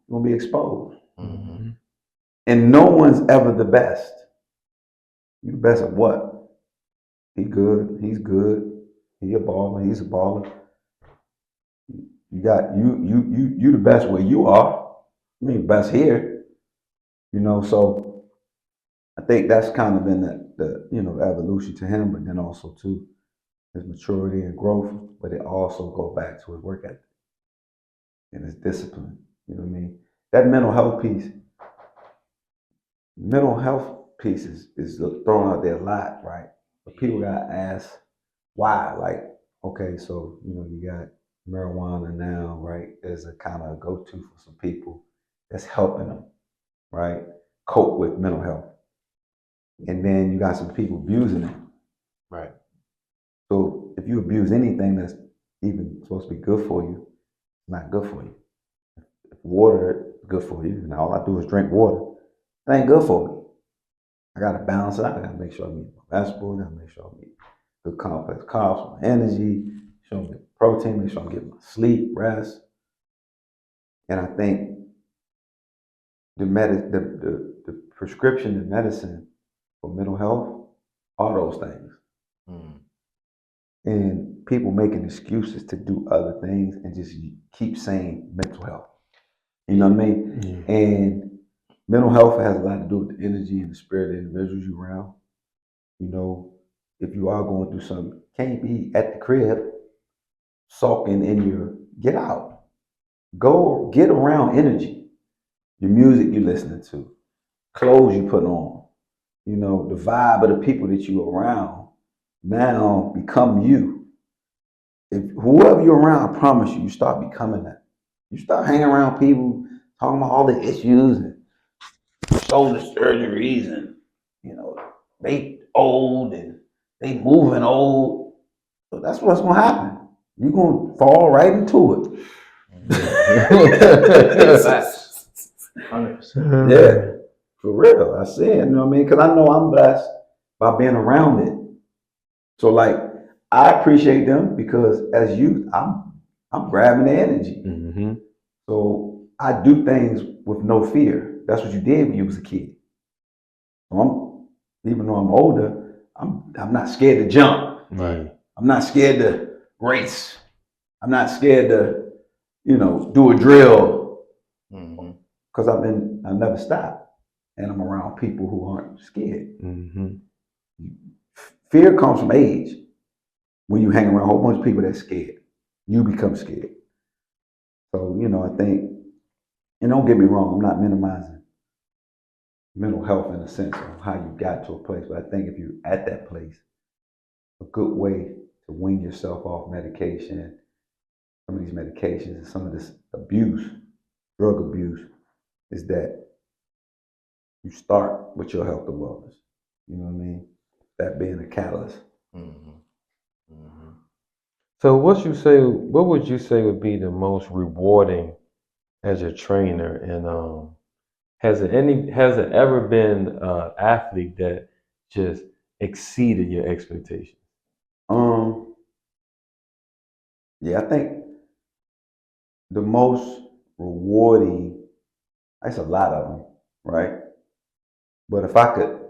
C: you're gonna be exposed. And no one's ever the best. You the best at what? He good. He's good. He a baller. He's a baller. You got you the best where you are. I mean, best here. So I think that's kind of been the evolution to him, but then also to his maturity and growth. But it also go back to his work ethic and his discipline. You know what I mean? that mental health piece is thrown out there a lot, right? But people got to ask why. Like, okay, so you got marijuana now, right? As a kind of go-to for some people that's helping them, right? Cope with mental health. And then you got some people abusing it.
A: Right.
C: So if you abuse anything that's even supposed to be good for you, it's not good for you. If water is good for you, and all I do is drink water, it ain't good for me. I gotta balance it out. I gotta make sure I eat my vegetables. I gotta make sure I eat good complex carbs for my energy. Make sure I'm getting protein. Make sure I'm getting my sleep, rest. And I think the prescription, the medicine for mental health, are those things.
A: Mm.
C: And people making excuses to do other things and just keep saying mental health. You know what I mean?
B: Yeah.
C: And mental health has a lot to do with the energy and the spirit of the individuals you around. You know, if you are going through something, can't be at the crib sulking in your, get out. Go get around energy. Your music you're listening to, clothes you put on, the vibe of the people that you're around now become you. If whoever you're around, I promise you, you start becoming that. You start hanging around people talking about all the issues and shoulder surgeries and they old and they moving old. So that's what's gonna happen. You're gonna fall right into it.
A: Facts. 100%.
C: Yeah, for real. I see it. You know what I mean? Because I know I'm blessed by being around it. So like, I appreciate them because as youth, I'm grabbing the energy.
B: Mm-hmm.
C: So I do things with no fear. That's what you did when you was a kid. So even though I'm older, I'm not scared to jump.
B: Right.
C: I'm not scared to race. I'm not scared to, do a drill.
A: Mm-hmm.
C: Because I never stop. And I'm around people who aren't scared.
B: Mm-hmm.
C: Fear comes from age. When you hang around a whole bunch of people that's scared, you become scared. So, I think, and don't get me wrong, I'm not minimizing mental health in the sense of how you got to a place, but I think if you're at that place, a good way to wean yourself off medication, some of these medications and some of this abuse, drug abuse, is that you start with your health and wellness. You know what I mean? That being a catalyst.
A: Mm-hmm. Mm-hmm.
B: So what would you say would be the most rewarding as a trainer? And has it ever been an athlete that just exceeded your expectations?
C: Um, yeah, I think the most rewarding, that's a lot of them, right? But if I could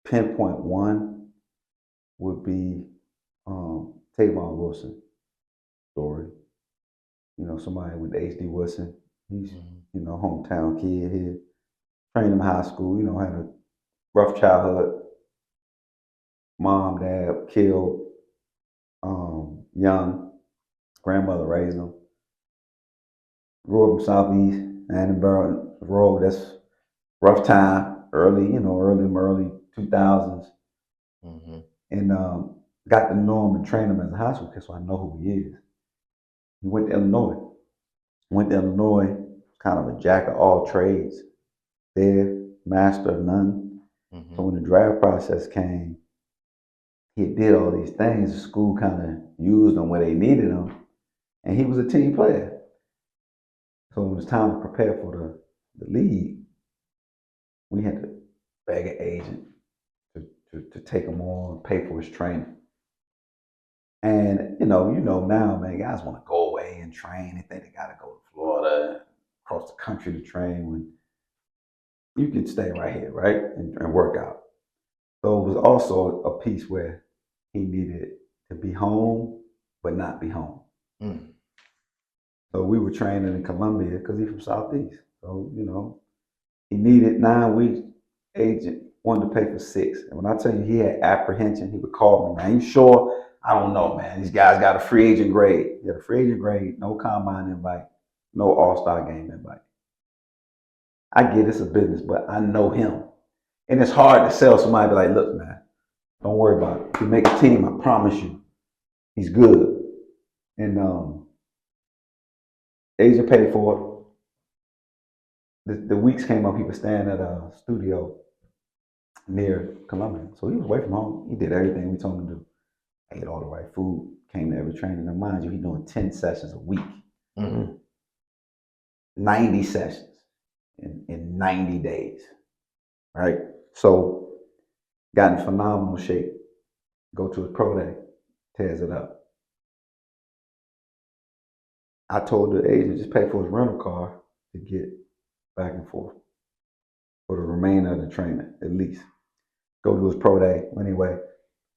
C: pinpoint one, would be Tavon Wilson story. Somebody with HD Wilson. He's, hometown kid here. Trained him in high school, had a rough childhood. Mom, dad killed, young. Grandmother raised him. Grew up in Southeast Annenberg Road. That's rough time, early 2000s.
A: Mm-hmm.
C: And got to know him and train him as a high school kid, so I know who he is. He went to Illinois. Kind of a jack of all trades there, master of none.
A: Mm-hmm.
C: So when the draft process came, he did all these things. The school kind of used him where they needed him, and he was a team player. So when it was time to prepare for the league, we had to beg an agent to take him on, pay for his training. And now, man, guys want to go away and train. They think they got to go to Florida, across the country to train when you can stay right here, right, and work out. So it was also a piece where he needed to be home, but not be home.
A: Mm.
C: So we were training in Columbia because he's from Southeast. So, he needed 9 weeks. Agent wanted to pay for 6. And when I tell you he had apprehension, he would call me, man, you sure? I don't know, man. These guys got a free agent grade. He had a free agent grade, no combine invite, no all-star game invite. I get it's a business, but I know him. And it's hard to sell somebody, be like, look, man, don't worry about it. If you make a team, I promise you, he's good. And agent paid for it. The weeks came up, he was staying at a studio near Columbia. So he was away from home. He did everything we told him to do. Ate all the right food, came to every training. And mind you, he's doing 10 sessions a week. 90 sessions in 90 days, right? So got in phenomenal shape. Go to his pro day, tears it up. I told the agent just pay for his rental car to get back and forth for the remainder of the training, at least. Go to his pro day anyway.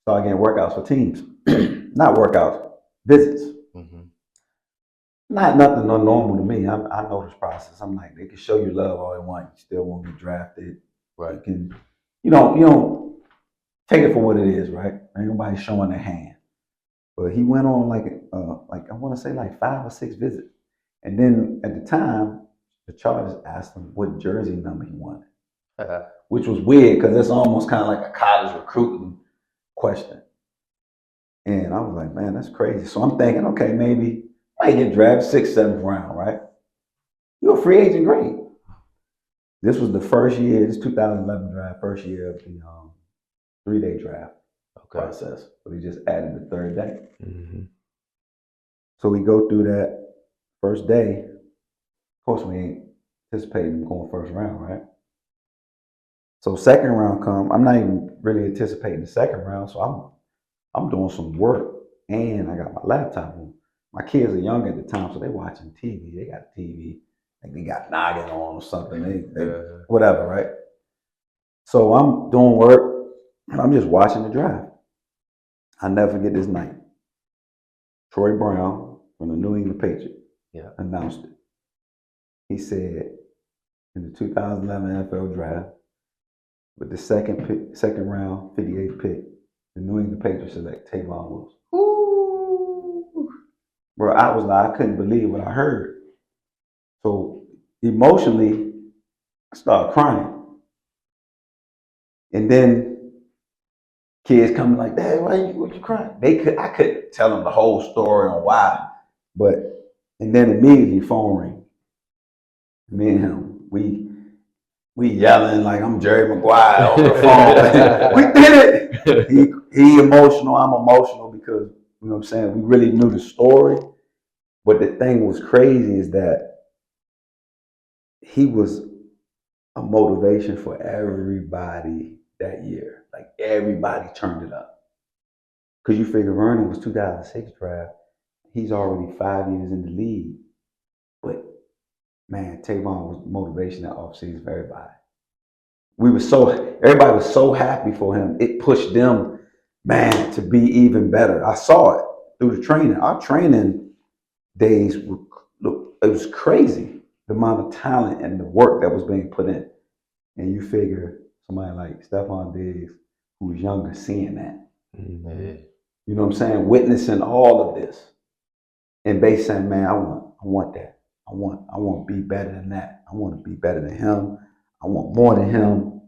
C: Start getting workouts for teams, not workouts, visits. Not nothing normal to me. I know this process. I'm like, they can show you love all they want. You still won't get drafted.
A: Right.
C: You don't take it for what it is, right? Ain't nobody showing their hand. But he went on like I want to say like 5 or 6 visits. And then at the time, the Chargers asked him what jersey number he wanted, which was weird because it's almost kind of like a college recruiting question. And I was like, man, that's crazy. So I'm thinking, okay, maybe I get drafted 6th, 7th round, right? You're a free agent, great. This was the first year, this 2011 draft, first year of the 3-day draft process. But he just added the 3rd day. So we go through that first day. Of course, we ain't anticipating going 1st round, right? So 2nd round come. I'm not even really anticipating the 2nd round. So I'm doing some work, and I got my laptop on. My kids are young at the time, so they watching TV. They got TV, like they got noggin on or something. They whatever, right? So I'm doing work, and I'm just watching the draft. I'll never forget this night. Troy Brown from the New England Patriots announced it. He said in the 2011 NFL draft, with the second round, 58th pick, the New England Patriots select Tavon Wilson. Ooh. Bro, I couldn't believe what I heard. So emotionally, I started crying. And then kids coming like, Dad, what you crying? I couldn't tell them the whole story on why. And then immediately phone ring. Me and him, we yelling like I'm Jerry Maguire on the phone. We did it. He emotional, I'm emotional because, you know what I'm saying, we really knew the story. But the thing was crazy is that he was a motivation for everybody that year. Like everybody turned it up. Because you figure Vernon was 2006 draft. He's already 5 years in the league. But man, Tavon was motivation that offseason for everybody. Everybody was so happy for him. It pushed them, man, to be even better. I saw it through the training. Our training days, it was crazy, the amount of talent and the work that was being put in. And you figure somebody like Stephon Diggs, who's younger, seeing that. You know what I'm saying? Witnessing all of this. And basically saying, man, I want that. I want to be better than that. I want to be better than him. I want more than him.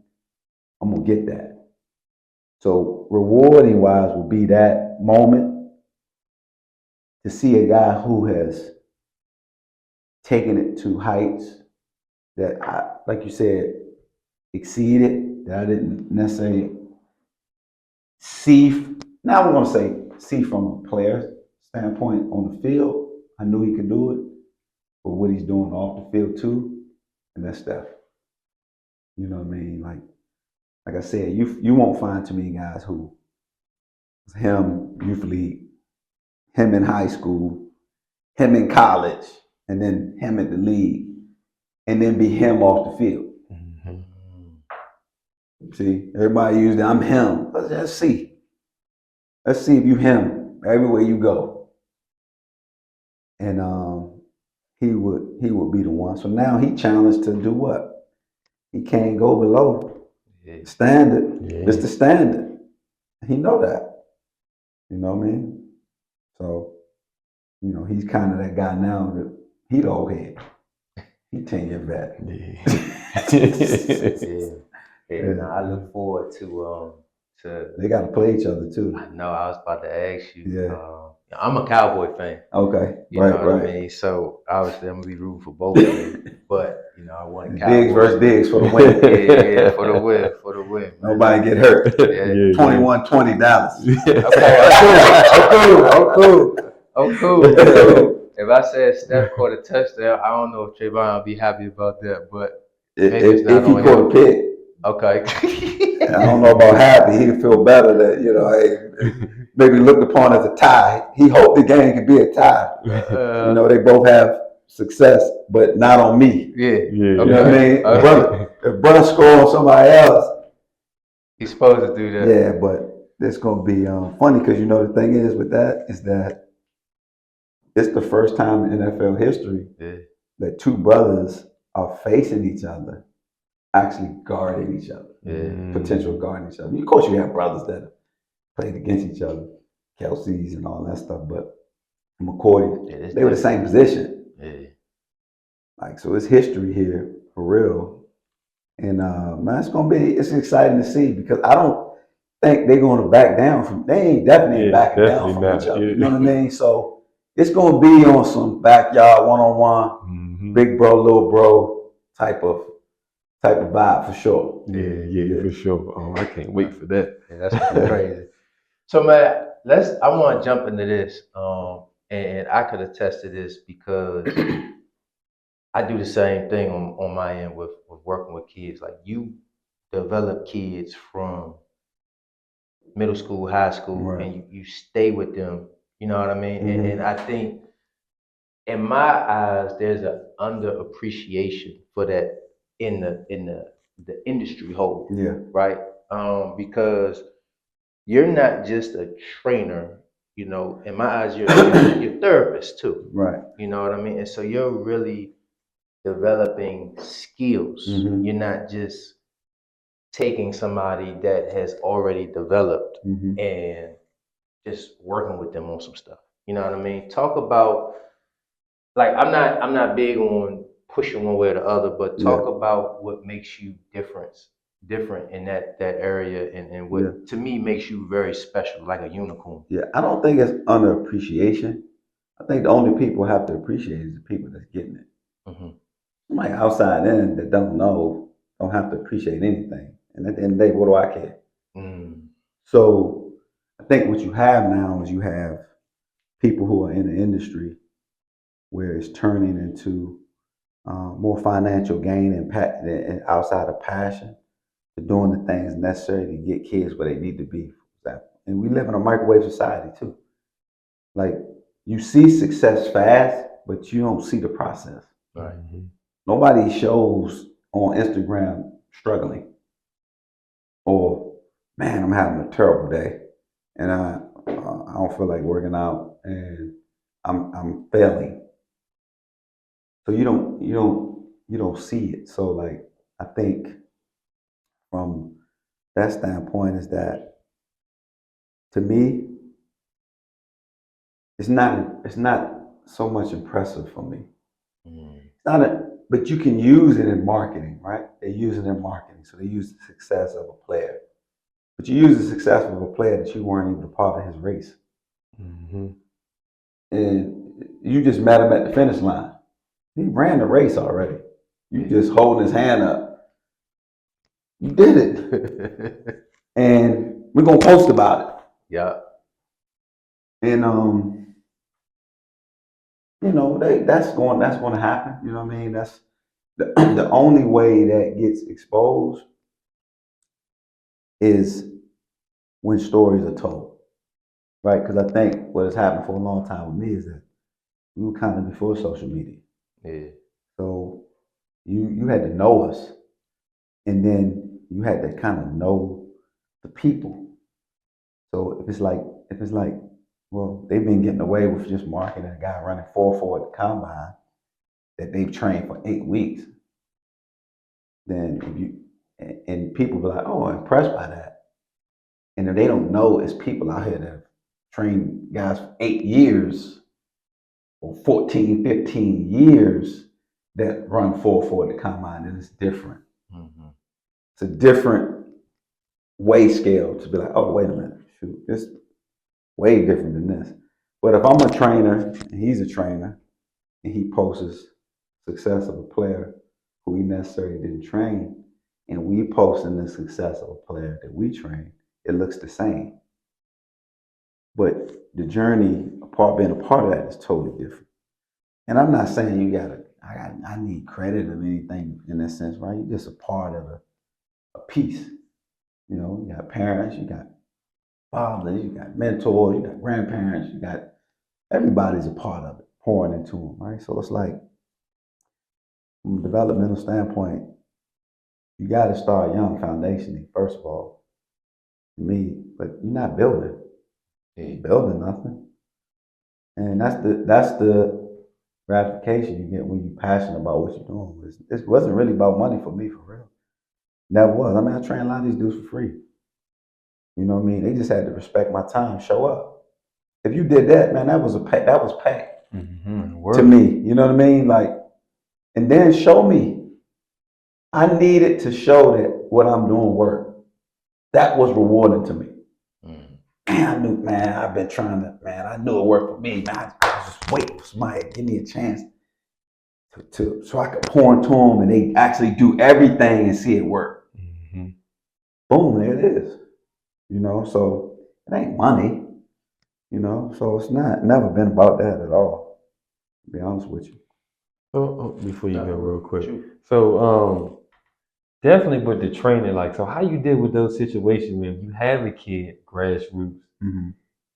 C: I'm going to get that. So rewarding wise will be that moment to see a guy who has taken it to heights that I, like you said, exceeded, that I didn't necessarily see. Now I'm going to say see from a player's standpoint on the field. I knew he could do it, but what he's doing off the field too, and that's Steph. You know what I mean? Like I said, you won't find too many guys who him youth league, him in high school, him in college, and then him at the league, and then be him off the field. See, everybody used I'm him. Let's see. Let's see if you him everywhere you go. And he would be the one. So now he challenged to do what? He can't go below standard. Yeah. It's the standard. He know that. You know what I mean? So, you know, he's kind of that guy now that he the old head. He 10-year vet.
A: Yeah. No, I look forward to
C: They got to play each other too.
A: I know I was about to ask you.
C: Yeah.
A: I'm a Cowboy fan.
C: Okay.
A: You know what I mean? So obviously I'm gonna be rooting for both of them. But I want Cowboys.
C: Diggs versus Diggs for the win.
A: Yeah, for the win. Man.
C: Nobody get hurt.
A: Yeah.
C: 21-20 Dallas.
A: Okay, cool. If I said Steph caught a touchdown, I don't know if Trayvon will be happy about that, but
C: if he caught a pick.
A: Okay.
C: I don't know about happy. He'd feel better that, hey, maybe looked upon as a tie. He hoped the game could be a tie. They both have success, but not on me.
A: Yeah.
C: You know what I mean? If brother score on somebody else,
A: he's supposed to do that.
C: Yeah, but it's going to be funny because the thing is with that is that it's the first time in NFL history that two brothers are facing each other, actually guarding each other, potential guarding each other. Of course, you have brothers that have played against each other, Kelsey's and all that stuff, but McCoy, they were the same position. Yeah. So it's history here for real. And man, it's exciting to see because I don't think they're going to back down from. They ain't definitely backing down from each other. You know what I mean? So it's going to be on some backyard one-on-one, big bro, little bro type of vibe for sure.
B: Yeah, for sure. Oh, I can't wait for that.
A: Yeah, that's crazy. So man, I want to jump into this, and I could attest to this because I do the same thing on my end with working with kids. Like you develop kids from middle school, high school, and you stay with them. You know what I mean? And I think in my eyes, there's an underappreciation for that in the industry whole.
C: Yeah.
A: Right? Because you're not just a trainer, in my eyes, you're a therapist too.
C: Right.
A: You know what I mean? And so you're really developing skills. You're not just taking somebody that has already developed and just working with them on some stuff. You know what I mean? Talk about, like, I'm not big on pushing one way or the other, but talk about what makes you different in that area and what to me makes you very special, like a unicorn.
C: Yeah, I don't think it's underappreciation. I think the only people have to appreciate is the people that's getting it. Somebody outside in that don't have to appreciate anything. And at the end of the day, what do I care? So I think what you have now is you have people who are in the industry where it's turning into more financial gain and outside of passion to doing the things necessary to get kids where they need to be. And we live in a microwave society too. Like you see success fast, but you don't see the process.
A: Right.
C: Nobody shows on Instagram struggling or, man, I'm having a terrible day and I don't feel like working out and I'm failing. So you don't see it. So like I think from that standpoint is that to me it's not so much impressive for me. It's not but you can use it in marketing, right? They use it in marketing. So they use the success of a player. But you use the success of a player that you weren't even a part of his race. And you just met him at the finish line. He ran the race already. You just holding his hand up. You did it. And we're going to post about it.
A: Yeah.
C: And, that's going to happen. You know what I mean? That's the only way that gets exposed is when stories are told, right? Because I think what has happened for a long time with me is that we were kind of before social media.
A: Yeah. So
C: you had to know us, and then you had to kind of know the people. So if it's like, well, they've been getting away with just marketing a guy running 4.4 at the combine that they've trained for 8 weeks. Then and people be like, oh, I'm impressed by that. And if they don't know, it's people out here that have trained guys for 8 years or 14, 15 years that run 4-4 at the combine, and it's different.
A: Mm-hmm.
C: It's a different weigh scale to be like, oh, wait a minute, shoot, it's way different than this. But if I'm a trainer and he's a trainer and he posts success of a player who he necessarily didn't train, and we posting the success of a player that we train, it looks the same. But the journey, being a part of that is totally different. And I'm not saying I need credit or anything in that sense, right? You're just a part of a piece. You know, you got parents, you got fathers, you got mentors, you got grandparents, you got everybody's a part of it, pouring into them, right? So it's like, from a developmental standpoint, you got to start young foundationally, first of all, to me, but you're not building. You ain't building nothing. And that's the gratification you get when you're passionate about what you're doing. It wasn't really about money for me, for real. Never was. I mean, I trained a lot of these dudes for free. You know what I mean? They just had to respect my time, show up. If you did that, man, that was pay to me. You know what I mean? Like, and then show me. I needed to show that what I'm doing work. That was rewarding to me. Man, I knew, man, I've been trying to, man, I knew it worked for me. Man, I was just waiting for somebody to give me a chance so I could pour into them and they actually do everything and see it work. Mm-hmm. Boom, there it is. You know, so it ain't money, you know, so it's never been about that at all, to be honest with you.
B: Before you go real quick. So, definitely with the training, like, so how you deal with those situations when you have a kid, grassroots,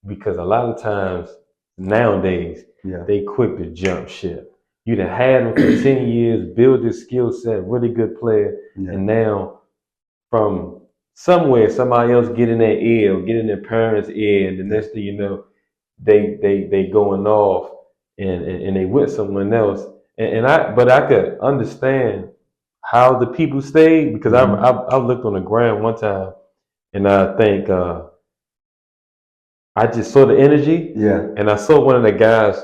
B: because a lot of times nowadays, they quick to jump ship. You done had them for 10 years, build this skill set, really good player, and now from somewhere, somebody else get in their ear or get in their parents' ear, and the next thing you know, they going off and they with someone else. But I could understand how the people stayed because I looked on the ground one time and I think I just saw the energy. Yeah. And I saw one of the guys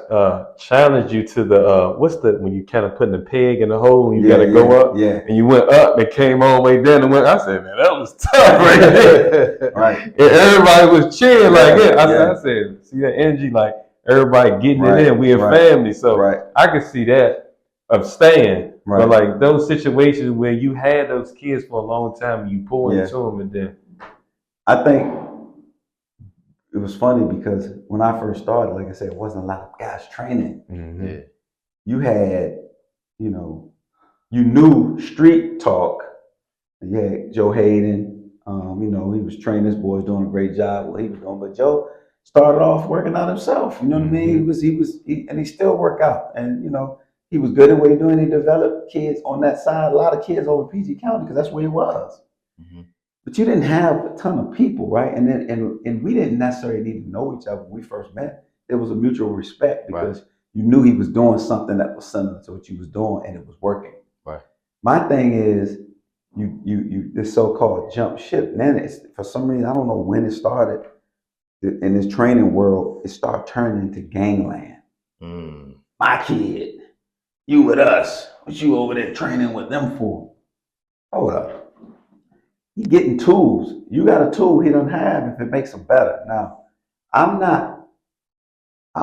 B: challenge you to the when you kind of putting the peg in the hole and you gotta go up. Yeah. And you went up and came all the way down and went. I said, man, that was tough right there. Right. And everybody was cheering like that. I said, see that energy, like everybody getting it in. We a family. So I could see that of staying. But like those situations where you had those kids for a long time and you pour into them and then
C: I think it was funny because when I first started, like I said, it wasn't a lot of guys training. Mm-hmm. Yeah. You had, you know, you knew street talk. You had Joe Hayden, you know, he was training his boys, doing a great job, what he was doing. But Joe started off working out himself. You know what I mean? And he still worked out. And, you know, he was good at what he doing. He developed kids on that side, a lot of kids over PG County because that's where he was. Mm-hmm. But you didn't have a ton of people, right? And then and we didn't necessarily need to know each other when we first met. There was a mutual respect because you knew he was doing something that was similar to what you was doing and it was working. Right. My thing is you this so-called jump ship. And then it's for some reason, I don't know when it started in this training world, it started turning into gangland. My kid, you with us. What you over there training with them for? Hold up. He getting tools. You got a tool he doesn't have if it makes him better. Now, I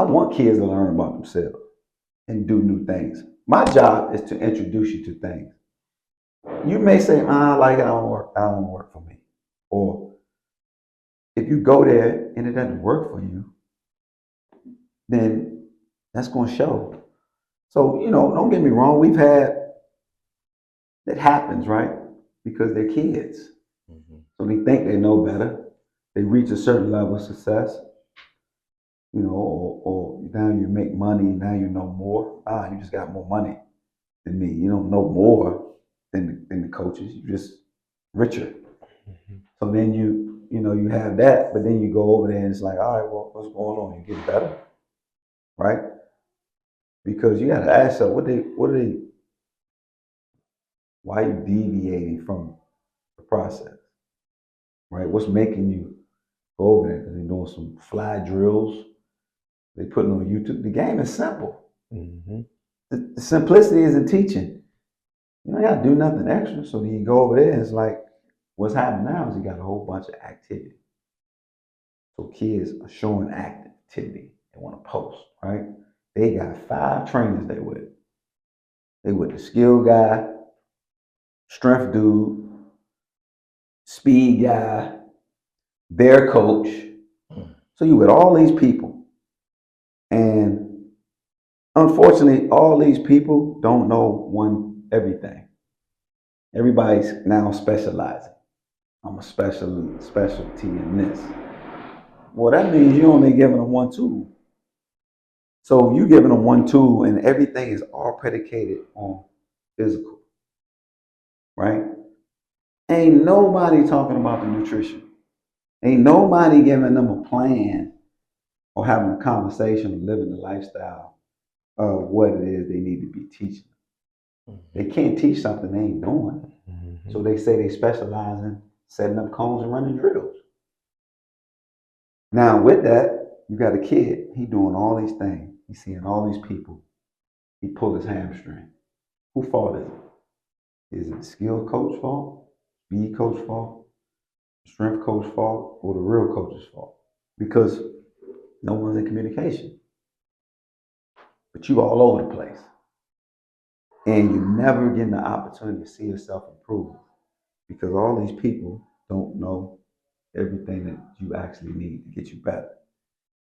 C: want kids to learn about themselves and do new things. My job is to introduce you to things. You may say, I like it, I don't work for me. Or if you go there and it doesn't work for you, then that's going to show. So, you know, don't get me wrong. That happens, right? Because they're kids. So they think they know better. They reach a certain level of success, you know, or now you make money, now you know more. You just got more money than me. You don't know more than the coaches. You're just richer. So then you have that, but then you go over there and it's like, all right, well, what's going on? You get better, right? Because you got to ask yourself, why are you deviating from the process? Right? What's making you go over there? Because they're doing some fly drills. They putting on YouTube. The game is simple. Mm-hmm. The simplicity is in teaching. You don't got to do nothing extra. So then you go over there, and it's like, what's happening now is you got a whole bunch of activity. So kids are showing activity. They want to post, right? They got 5 trainers they with. They with the skill guy, strength dude, speed guy, their coach. So you with all these people. And unfortunately, all these people don't know everything. Everybody's now specializing. I'm a specialty in this. Well, that means you only giving them one tool. So you giving them one tool, and everything is all predicated on physical, right? Ain't nobody talking about the nutrition. Ain't nobody giving them a plan or having a conversation or living the lifestyle of what it is they need to be teaching. They can't teach something they ain't doing. So they say they specialize in setting up cones and running drills. Now with that, you got a kid, he doing all these things. He's seeing all these people. He pulled his hamstring. Who fault is it? Is it the skill coach fault, speed coach fault, strength coach fault, or the real coach's fault? Because no one's in communication. But you all over the place. And you never getting the opportunity to see yourself improve because all these people don't know everything that you actually need to get you better.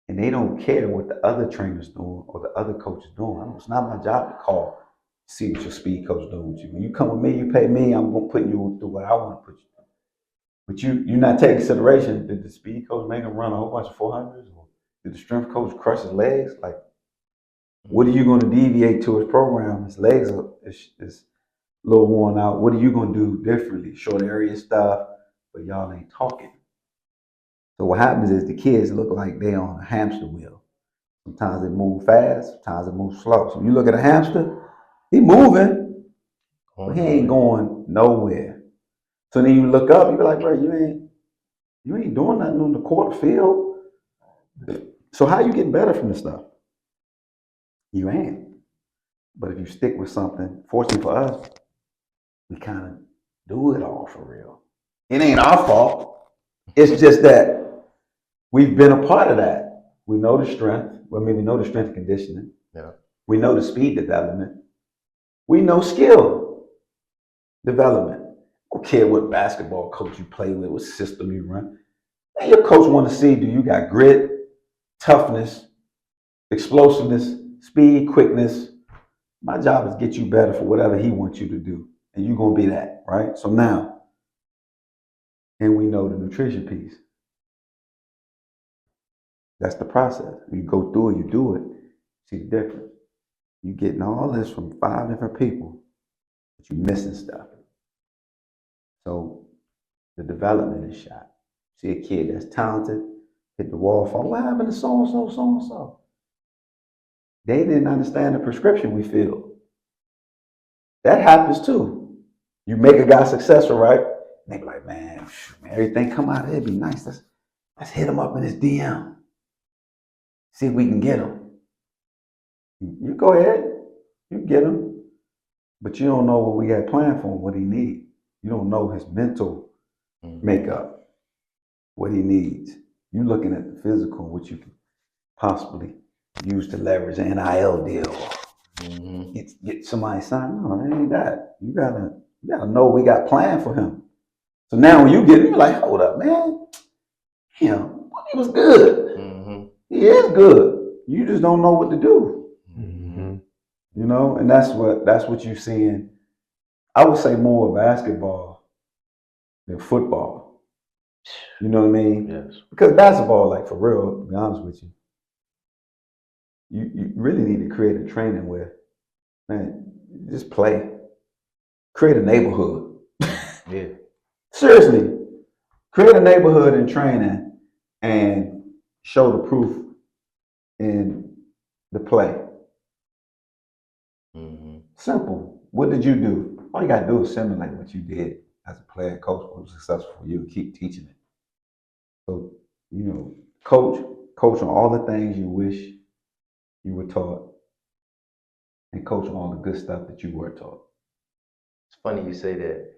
C: And they don't care what the other trainer's doing or the other coach is doing. It's not my job to call, see what your speed coach is doing with you. When you come with me, you pay me, I'm going to put you through what I want to put you through. But you're not taking consideration, did the speed coach make him run a whole bunch of 400s? Or did the strength coach crush his legs? Like, what are you going to deviate to his program? His legs is a little worn out. What are you going to do differently? Short area stuff, but y'all ain't talking. So what happens is the kids look like they on a hamster wheel. Sometimes they move fast, sometimes they move slow. So you look at a hamster, he moving, but he ain't going nowhere. So then you look up, you be like, bro, you ain't doing nothing on the court field. So how you getting better from this stuff? You ain't. But if you stick with something, fortunately for us, we kind of do it all for real. It ain't our fault. It's just that we've been a part of that. We know the strength. Well, I mean, we know the strength and conditioning.
B: Yeah.
C: We know the speed development. We know skill development. I don't care what basketball coach you play with, what system you run. And your coach want to see, do you got grit, toughness, explosiveness, speed, quickness? My job is to get you better for whatever he wants you to do. And you're going to be that, right? So now, and we know the nutrition piece. That's the process. You go through it, you do it, see the difference. You're getting all this from 5 different people, but you're missing stuff. So the development is shot. See a kid that's talented, hit the wall, fall. What happened to so-and-so, so-and-so? They didn't understand the prescription we filled. That happens too. You make a guy successful, right? And they be like, man, everything come out of it, it'd be nice. Let's hit him up in his DM. See if we can get him. You go ahead, you get him. But you don't know what we got planned for him, what he needs. You don't know his mental makeup, what he needs. You're looking at the physical, what you can possibly use to leverage an NIL deal. Get somebody signed. No, it ain't that. You gotta know what we got planned for him. So now when you get him, you're like, hold up, man. Him, he was good. He is good. You just don't know what to do. You know, and that's what you're seeing. I would say more basketball than football. You know what I mean?
A: Yes.
C: Because basketball, like for real, to be honest with you, you really need to create a training where, man, just play. Create a neighborhood.
A: Yeah.
C: Seriously. Create a neighborhood in training and show the proof in the play. Simple. What did you do? All you gotta do is simulate what you did as a player, coach, what was successful for you. Keep teaching it. So, you know, coach on all the things you wish you were taught, and coach all the good stuff that you were taught.
A: It's funny you say that.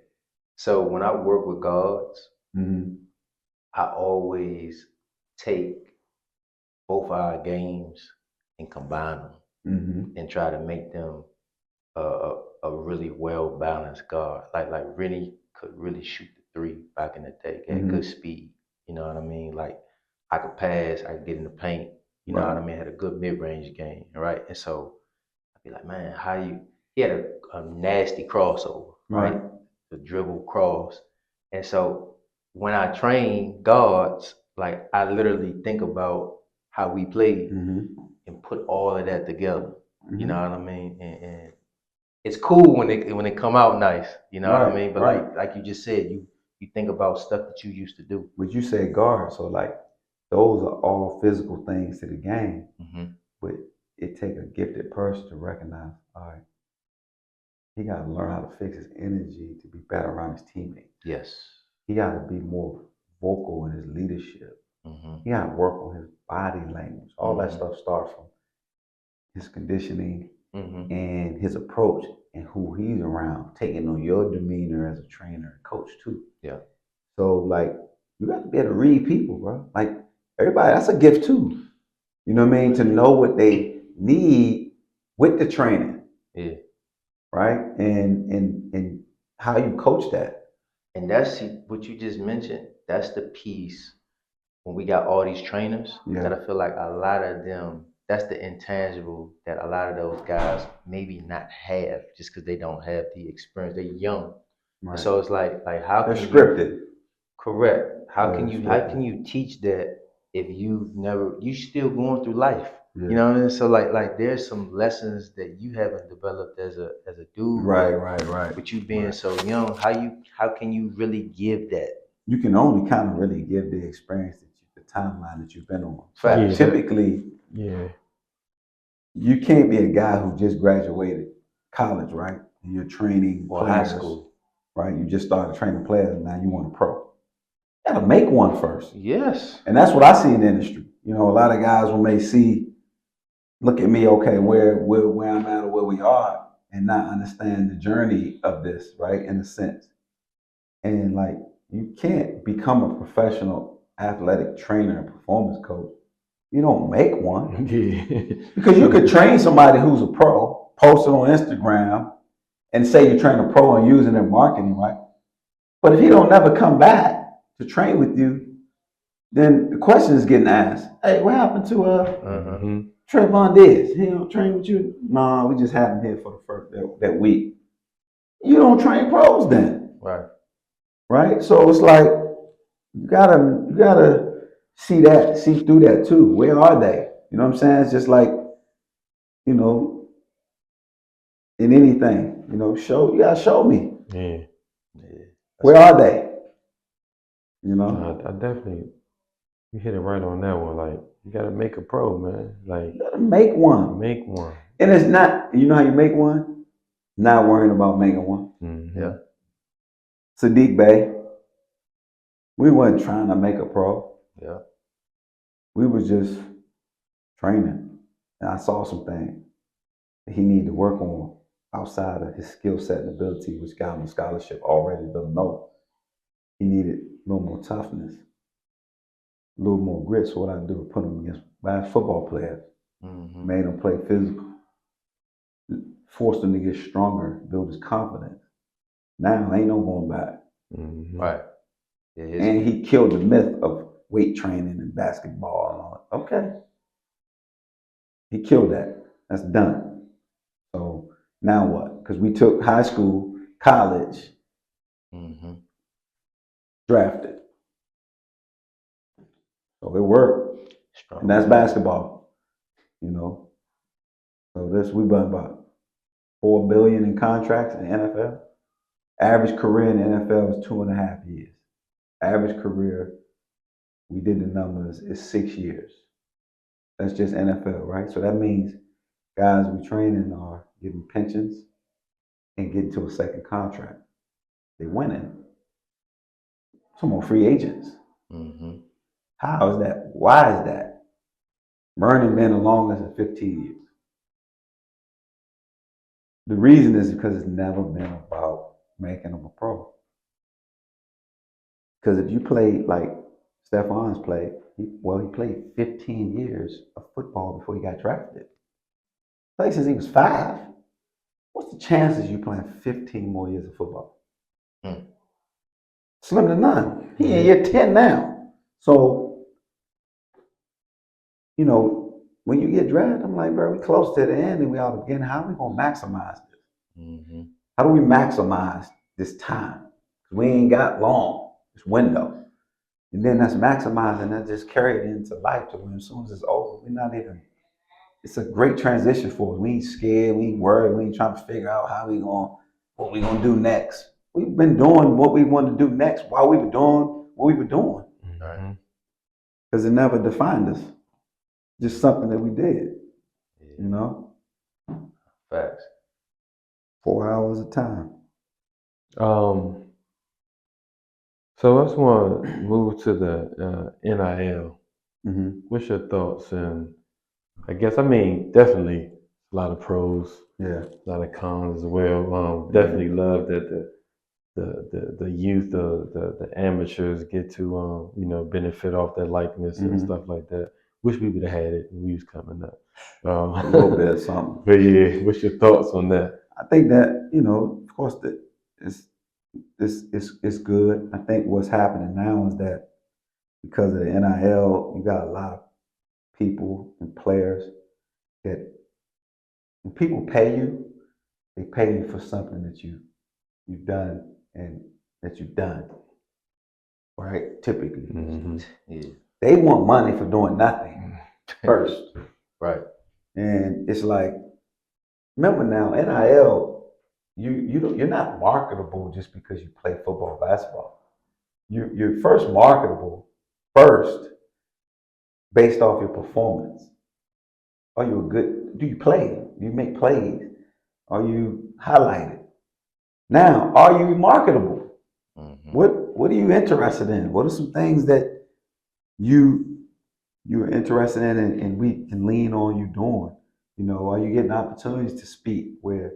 A: So when I work with guards,
C: Mm-hmm.
A: I always take both our games and combine them
C: Mm-hmm.
A: and try to make them a really well balanced guard. Like really could really shoot the three back in the day. Had good speed. You know what I mean? Like I could pass, I could get in the paint. You know what I mean? Had a good mid range game, right? And so I'd be like, man, how you? He had a nasty crossover, right? The dribble cross, and so when I train guards, like I literally think about how we played
C: Mm-hmm.
A: and put all of that together. You know
C: Mm-hmm.
A: what I mean? And it's cool when it come out nice. You know what I mean? But
C: Right.
A: like you just said, you think about stuff that you used to do.
C: But you say guard, so like those are all physical things to the game.
A: Hmm.
C: But it take a gifted person to recognize, all right, he got to learn how to fix his energy to be better around his teammates.
A: Yes.
C: He got to be more vocal in his leadership.
A: Hmm.
C: He got to work on his body language. All that
A: Mhm.
C: stuff starts from his conditioning
A: Hmm.
C: and his approach and who he's around, taking on your demeanor as a trainer and coach too.
A: Yeah.
C: So like you got to be able to read people, bro. Like everybody, that's a gift too. You know what I mean? To know what they need with the training,
A: Yeah.
C: right? And how you coach that.
A: And that's what you just mentioned. That's the piece when we got all these trainers
C: Yeah.
A: that I feel like a lot of them, that's the intangible that a lot of those guys maybe not have just because they don't have the experience. They're young. And
C: Right.
A: so it's like how
C: They're
A: can
C: scripted.
A: correct. How
C: Yeah,
A: can
C: they're
A: you how
C: scripted.
A: can you teach that if you still going through life?
C: Yeah.
A: You know what I mean? So like there's some lessons that you haven't developed as a dude.
C: Right.
A: But you being so young, how can you really give that?
C: You can only kind of really give the experience that the timeline that you've been on. So
A: Facts.
C: typically,
B: Yeah.
C: you can't be a guy who just graduated college, right? And you're training
A: Or high
C: players,
A: school.
C: right? You just started training players and now you want a pro. You gotta make one first.
A: Yes.
C: And that's what I see in the industry. You know, a lot of guys when they see, look at me, okay, where I'm at or where we are, and not understand the journey of this, right? In a sense. And like you can't become a professional athletic trainer and performance coach. You don't make one.
B: Yeah.
C: Because you could train somebody who's a pro, post it on Instagram, and say you're training a pro and using their marketing, right? But if he don't never come back to train with you, then the question is getting asked, hey, what happened to
B: Mhm.
C: Trayvon Diggs? He don't train with you? No, we just had him here for the first that week. You don't train pros then,
A: Right.
C: right? So it's like you gotta see through that too. Where are they? You know what I'm saying? It's just like, you know, in anything, you know, you gotta show me.
B: Yeah.
A: Yeah.
C: Where are they? You know?
B: I definitely, you hit it right on that one. Like, you gotta make a pro, man. Like,
C: You gotta make one.
B: make one.
C: And it's not, you know how you make one? Not worrying about making one.
B: Mhm.
A: Yeah.
C: Sadiq Bey, we wasn't trying to make a pro.
A: Yeah.
C: We was just training. And I saw some things that he needed to work on outside of his skill set and ability, which got him a scholarship already, doesn't know. He needed a little more toughness, a little more grit. So what I do is put him against bad football players,
A: Hmm.
C: made him play physical, forced him to get stronger, build his confidence. Now ain't no going back.
B: Mhm.
A: Right. Yeah,
C: And he killed the myth of weight training and basketball and all that. Okay. He killed that. That's done. So now what? Because we took high school, college,
A: hmm
C: drafted. So it worked.
A: strong.
C: And that's basketball, you know. So we bought about 4 billion in contracts in the NFL. Average career in the NFL is 2.5 years. Average career, we did the numbers, is 6 years. That's just NFL, right? So that means guys we training are getting pensions and getting to a second contract. They winning. Some more free agents.
A: Hmm.
C: How is that? Why is that? Vernon been the longest in 15 years. The reason is because it's never been about making them a pro. Because if you played like Stefan's played, he played 15 years of football before he got drafted. Played since he was 5. What's the chances you playing 15 more years of football? Slim to none. He in year 10 now. So, you know, when you get drafted, I'm like, bro, we close to the end and we ought to begin. How are we going to maximize this? How do we maximize this time? We ain't got long, this window. And then that's maximizing, that just carried into life to when as soon as it's over, we're not even, it's a great transition for us. We ain't scared, we ain't worried, we ain't trying to figure out what we gonna do next. We've been doing what we want to do next while we were doing what we were doing. Because it never defined us. Just something that we did. You know?
A: Facts.
C: 4 hours of time.
B: So I just want to move to the NIL. What's your thoughts? And I guess, definitely a lot of pros, a lot of cons as well. Definitely love that the youth, the amateurs get to benefit off their likeness and stuff like that. Wish we would have had it when we was coming up.
C: A little bit of something.
B: But yeah, what's your thoughts on that?
C: I think that, of course, that it's good. I think what's happening now is that because of the NIL, you got a lot of people and players that when people pay you, they pay you for something that you've done and that you've done. Right? Typically. They want money for doing nothing first.
A: Right.
C: And it's like, remember now, NIL, you're not marketable just because you play football or basketball. You're first marketable based off your performance. Are you do you play? Do you make plays? Are you highlighted? Now, are you marketable? What are you interested in? What are some things that you're interested in and we can lean on you doing? Are you getting opportunities to speak where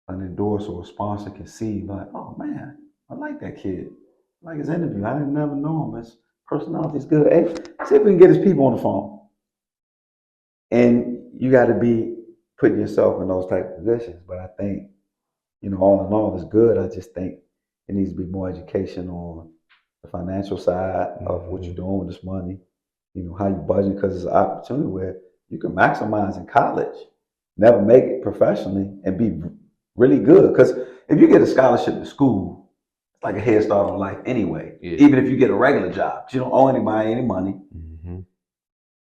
C: an endorser or a sponsor can see, like, oh man, I like that kid. I like his interview. I didn't never know him. His personality is good. Hey, see if we can get his people on the phone. And you got to be putting yourself in those type of positions. But I think, all in all, it's good. I just think it needs to be more education on the financial side of what you're doing with this money. How you budget, because it's an opportunity where you can maximize in college, never make it professionally, and be really good. Because if you get a scholarship to school, it's like a head start on life anyway. Even if you get a regular job, you don't owe anybody any money.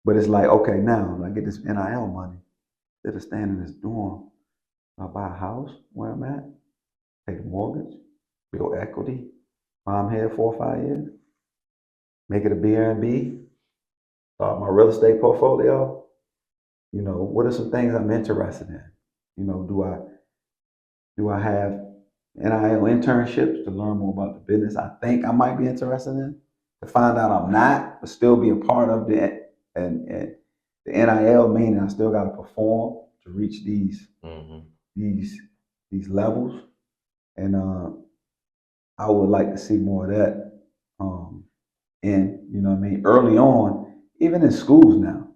C: But it's like, okay, now I get this NIL money. Instead of standing in this dorm, I'll buy a house where I'm at, pay the mortgage, build equity, while I'm here 4 or 5 years, make it a B&B, start my real estate portfolio. What are some things I'm interested in? Do I have NIL internships to learn more about the business I think I might be interested in? To find out I'm not, but still be a part of it. And the NIL meaning I still got to perform to reach these levels. And I would like to see more of that. Early on, even in schools now.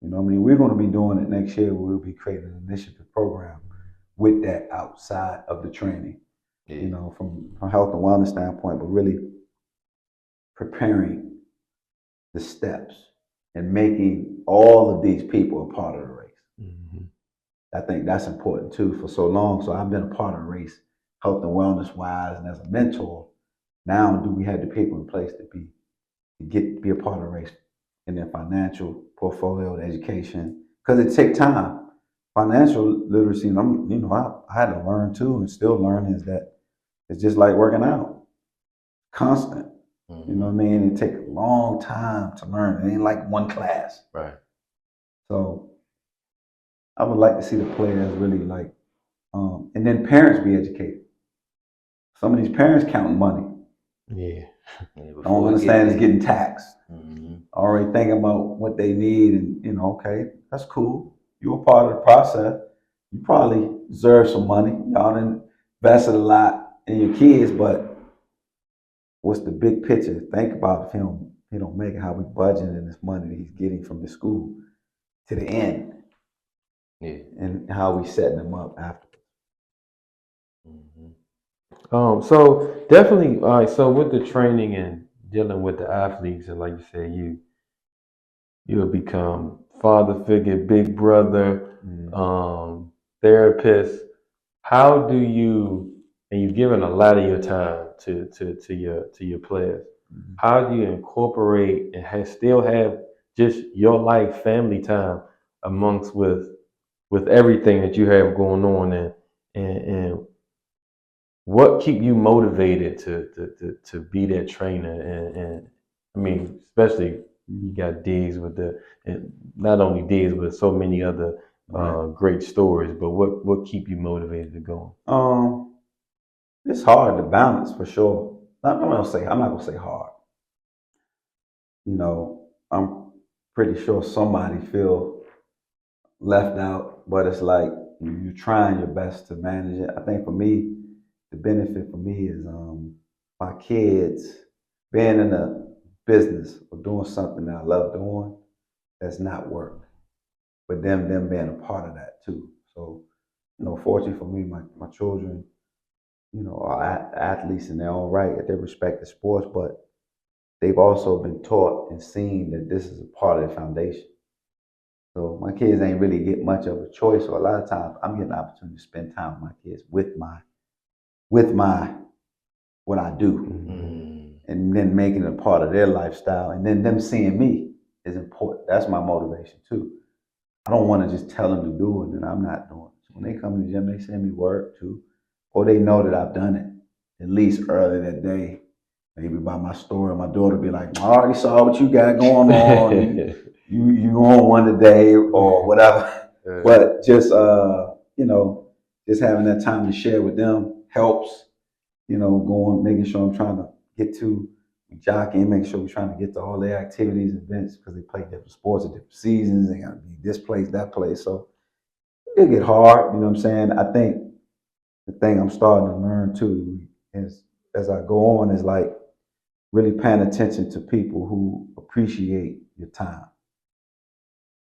C: We're going to be doing it next year. We'll be creating an initiative program with that outside of the training. From a health and wellness standpoint, but really preparing the steps and making all of these people a part of the race. I think that's important too for so long. So I've been a part of the race, health and wellness wise, and as a mentor. Now do we have the people in place to be a part of the race in their financial portfolio, the education, because it takes time. Financial literacy, and I had to learn too, and still learning, is that it's just like working out, constant. It takes a long time to learn. It ain't like one class.
A: Right.
C: So I would like to see the players really and then parents be educated. Some of these parents counting money. Don't understand it's getting taxed. Already thinking about what they need, and okay, that's cool. You're a part of the process, you probably deserve some money. Y'all done invested a lot in your kids, but what's the big picture? Think about if he don't make it, how we budgeting this money that he's getting from the school to the end,
A: Yeah.
C: and how we setting them up after.
A: Mhm.
B: So definitely, all right. So with the training and dealing with the athletes, and like you said, you'll become father figure, big brother, therapist. How do you, and you've given a lot of your time to your players. How do you incorporate and still have just your life, family time amongst with everything that you have going on, and what keep you motivated to be that trainer? And I mean, especially you got Diggs with and not only Diggs, but so many other great stories. But what keep you motivated to go?
C: It's hard to balance for sure. I'm not gonna say hard. You know, I'm pretty sure somebody feel left out, but it's like you're trying your best to manage it. I think for me, the benefit for me is my kids being in a business or doing something that I love doing that's not work, but them being a part of that too. So, fortunately for me, my children, are athletes in their own right at their respective sports, but they've also been taught and seen that this is a part of the foundation. So my kids ain't really get much of a choice. So a lot of times I'm getting an opportunity to spend time with my kids with my what I do, and then making it a part of their lifestyle, and then them seeing me is important. That's my motivation too. I don't want to just tell them to do it and I'm not doing it. So when they come to the gym, they send me work too, or they know that I've done it at least early that day. Maybe by my story, my daughter be like, "I already saw what you got going on. You on one today or whatever." But just just having that time to share with them helps. Going, making sure I'm trying to get to jockeying, making sure we're trying to get to all their activities, events, because they play different sports at different seasons. They got to be this place, that place. So it get hard. You know what I'm saying? I think the thing I'm starting to learn too is as I go on is like really paying attention to people who appreciate your time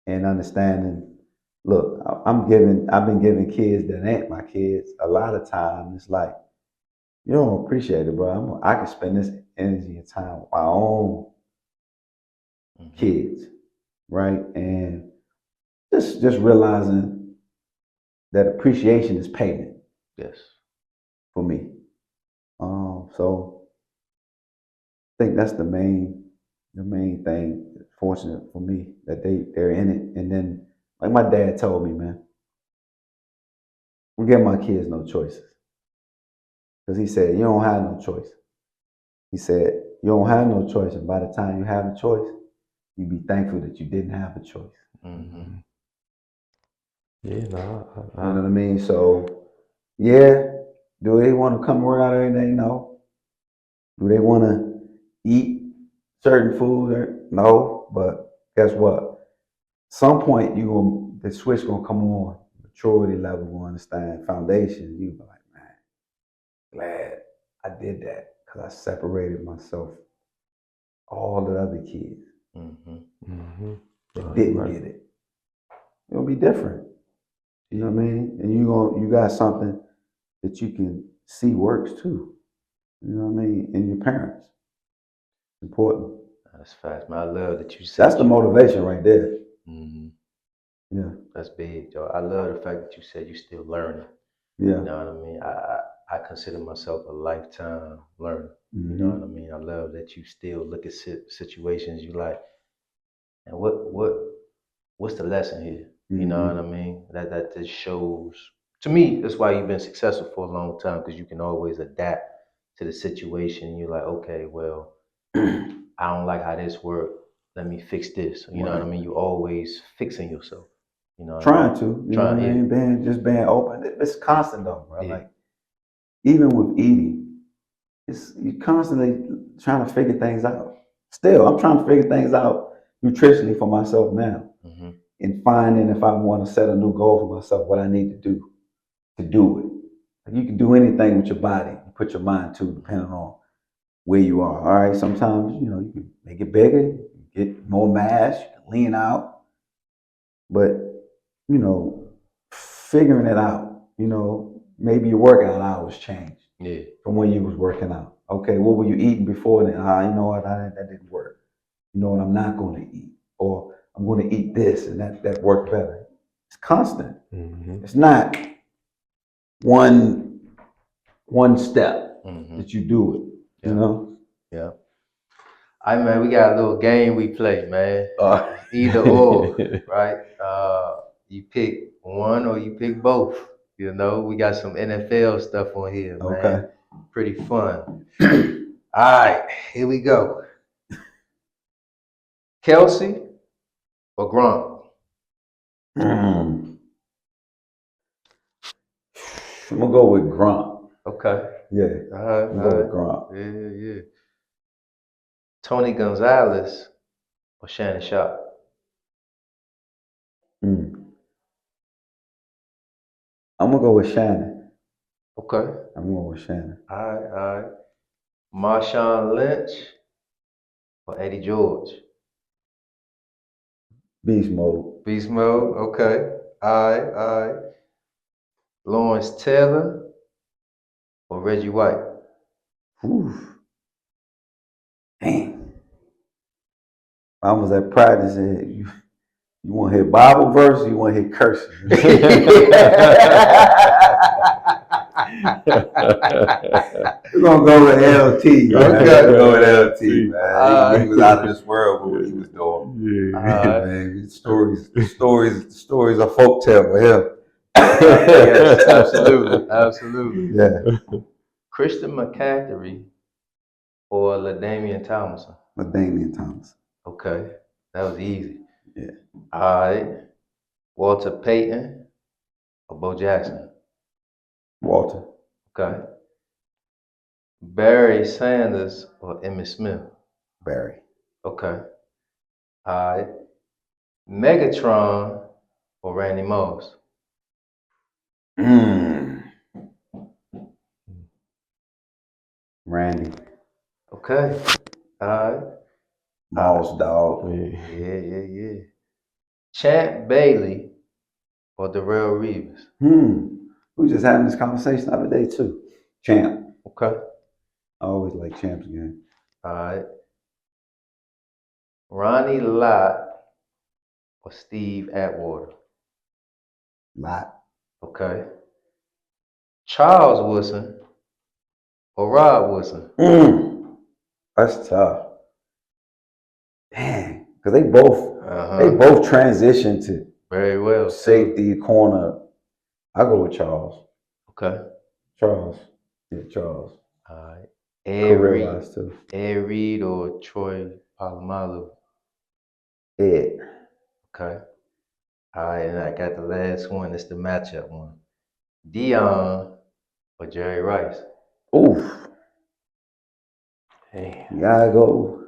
C: and understanding. Look, I've been giving kids that ain't my kids a lot of time. It's like you don't appreciate it, bro. I can spend this energy and time with my own kids, right? And just realizing that appreciation is payment.
A: Yes.
C: For me. So I think that's the main thing. Fortunate for me that they're in it. And then, like my dad told me, man, we give my kids no choices. Because he said, you don't have no choice. He said, you don't have no choice. And by the time you have a choice, you be thankful that you didn't have a choice.
A: Mm-hmm.
B: Yeah, no,
C: You know what I mean? So, yeah, do they want to come work out every day? No. Do they want to eat certain food? No. But guess what? Some point the switch gonna come on. Maturity level will understand foundation. You be like, man, glad I did that because I separated myself all the other kids that didn't get it. It'll be different. You know what I mean? And you got something that you can see works too. You know what I mean? In your parents. It's important.
A: That's fast, man. I love that you said
C: That's the motivation right there.
A: Mm-hmm.
C: Yeah.
A: That's big, Joe. I love the fact that you said you're still learning.
C: Yeah.
A: You know what I mean? I consider myself a lifetime learner. You know what I mean? I love that you still look at situations you like, and what's the lesson here? You know what I mean? That just shows to me. That's why you've been successful for a long time because you can always adapt to the situation. You're like, okay, well, I don't like how this worked. Let me fix this. You know what I mean? You always fixing yourself. You know what I
C: Trying
A: mean?
C: to, you know what I mean? Being open. It's constant though, bro. Like even with eating, it's you constantly trying to figure things out. Still, I'm trying to figure things out nutritionally for myself now. in finding if I want to set a new goal for myself, what I need to do it. Like you can do anything with your body, you put your mind to, depending on where you are. All right, sometimes you can make it bigger, get more mass, you can lean out, but figuring it out. Maybe your workout hours changed from when you was working out. Okay, what were you eating before then? You know what, that didn't work. You know what, I'm not going to eat, or I'm going to eat this, and that worked better. It's constant. It's not one step that you do it.
A: Yeah. Man, we got a little game we play, man. Either or, right? You pick one or you pick both. We got some NFL stuff on here, man.
C: Okay.
A: Pretty fun. All right, here we go. Kelsey or Gronk?
C: I'm gonna go with Gronk.
A: Okay.
C: Yeah.
A: All
C: I'm gonna go with Gronk.
A: Yeah. Tony Gonzalez or Shannon Sharp?
C: I'm gonna go with Shannon.
A: Okay.
C: I'm going with Shannon.
A: All right. Marshawn Lynch or Eddie George?
C: Beast mode.
A: Beast mode. Okay. All right. Lawrence Taylor or Reggie White?
C: Whew. Damn. I was at practice and you want to hear Bible verse or you want to hear curses? We're going to go with LT.
A: Okay.
C: We're going to go with LT, man. He was out of this world with what he was doing. Man, the stories are folktale for him.
A: Yes, absolutely.
C: Yeah.
A: Christian McCaffrey or LaDainian Tomlinson?
C: LaDainian Thomas.
A: Okay, that was easy.
C: Yeah.
A: All right. Walter Payton or Bo Jackson?
C: Walter.
A: Okay. Barry Sanders or Emmitt Smith?
C: Barry.
A: Okay. All right. Megatron or Randy Moss?
C: Randy.
A: Okay. All right.
C: Moss dog.
A: Yeah. Champ Bailey or Darrell Reeves?
C: We were just having this conversation the other day too. Champ.
A: Okay.
C: I always like Champ's game.
A: All right. Ronnie Lott or Steve Atwater?
C: Lot.
A: Okay. Charles Woodson or Rod Woodson?
C: That's tough. Dang, because they both transitioned to
A: very well
C: safety corner. I go with Charles.
A: Okay.
C: Charles. Yeah, Charles.
A: All right. Ed Reed or Troy Polamalu?
C: Ed.
A: Okay. All right, and I got the last one. It's the matchup one. Dion or Jerry Rice?
C: Oof. Hey. You gotta go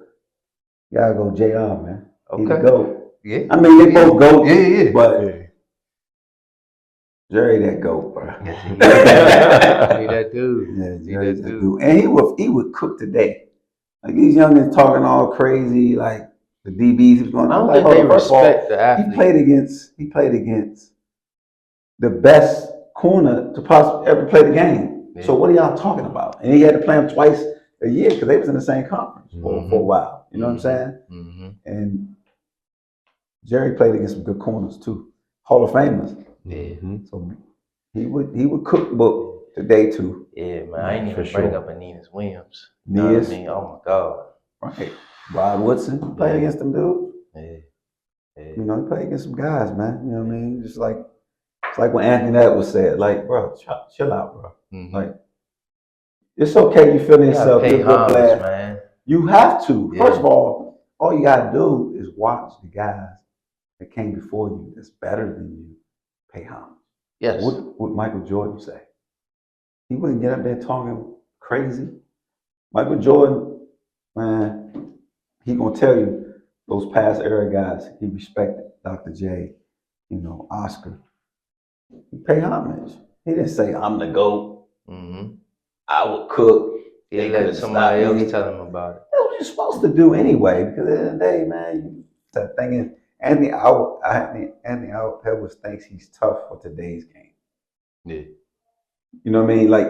C: JR, man.
A: Okay.
C: He the GOAT.
A: Yeah.
C: I mean, they both GOAT.
A: Yeah.
C: But Jerry that GOAT, bro.
A: Yes, he that dude.
C: Yeah, Jerry that dude. And he would cook today. Like these youngins talking all crazy, like the DBs he was going.
A: I don't think they respect the athlete.
C: He played against the best corner to possibly ever play the game. Yeah. So what are y'all talking about? And he had to play him twice a year because they was in the same conference for a while. You know what I'm saying? And Jerry played against some good corners too, Hall of Famers.
A: Yeah.
C: So he would cook book today too.
A: Yeah, man. I ain't even bring up Aeneas Williams. You know what I mean? Oh my God.
C: Right. Rod Woodson played against them dudes.
A: Yeah.
C: You know, he played against some guys, man. You know what I mean? Just like it's like when Anthony Edwards said, like, bro, chill out, bro. Like, it's okay you feeling yourself.
A: Pay homage, man.
C: You have to. Yeah. First of all you gotta do is watch the guys that came before you that's better than you pay homage.
A: Yes.
C: What would Michael Jordan say? He wouldn't get up there talking crazy. Michael Jordan, man, he gonna tell you, those past era guys, he respected Dr. J, Oscar. He paid homage. He didn't say, I'm the GOAT.
A: Mm-hmm.
C: I would cook.
A: He let somebody else tell him about it.
C: That's what you're supposed to do anyway, because at the end of the day, man, the thing is, Anthony Edwards thinks he's tough for today's game.
A: Yeah.
C: You know what I mean? Like,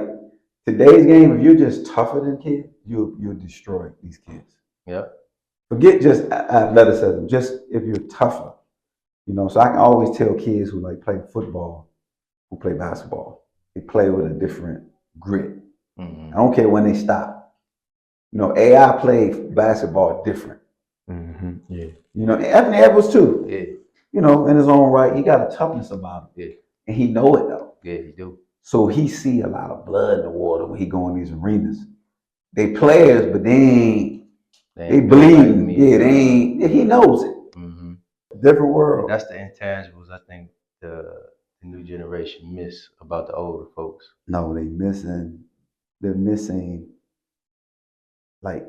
C: today's game, if you're just tougher than kids, you'll destroy these kids.
A: Yeah.
C: Forget just athleticism, just if you're tougher. So I can always tell kids who like play football, who play basketball, they play with a different grit.
A: Mm-hmm.
C: I don't care when they stop. AI played basketball different.
B: Mm-hmm. Yeah.
C: Anthony Edwards too.
A: Yeah.
C: In his own right, he got a toughness about him.
A: Yeah.
C: And he know it though.
A: Yeah, he do.
C: So he see a lot of blood in the water when he go in these arenas. They players, but they bleeding.
A: Like
C: yeah, they ain't. Yeah, he knows it.
A: Mm-hmm.
C: Different world.
A: And that's the intangibles I think the new generation miss about the older folks.
C: No, they're missing like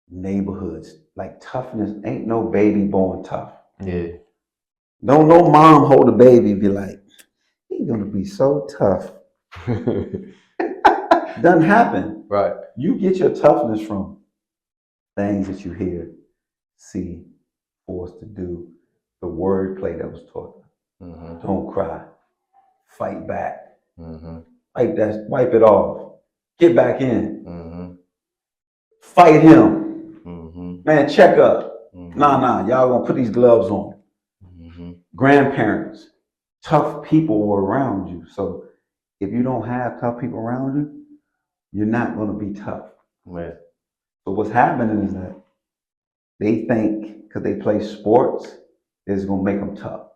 C: neighborhoods. Like toughness. Ain't no baby born tough.
A: Yeah.
C: No mom hold a baby and be like, he's gonna be so tough. Doesn't happen.
A: Right.
C: You get your toughness from things that you hear, see, forced to do, the wordplay that was taught.
A: Mm-hmm.
C: Don't cry. Fight back.
A: Mm-hmm.
C: Wipe it off. Get back in.
A: Mm-hmm.
C: Fight him.
A: Mm-hmm.
C: Man, check up.
A: Mm-hmm.
C: Nah, y'all gonna put these gloves on.
A: Mm-hmm.
C: Grandparents, tough people were around you. So if you don't have tough people around you, you're not gonna be tough.
A: Right.
C: So what's happening is that they think because they play sports, it's gonna make them tough.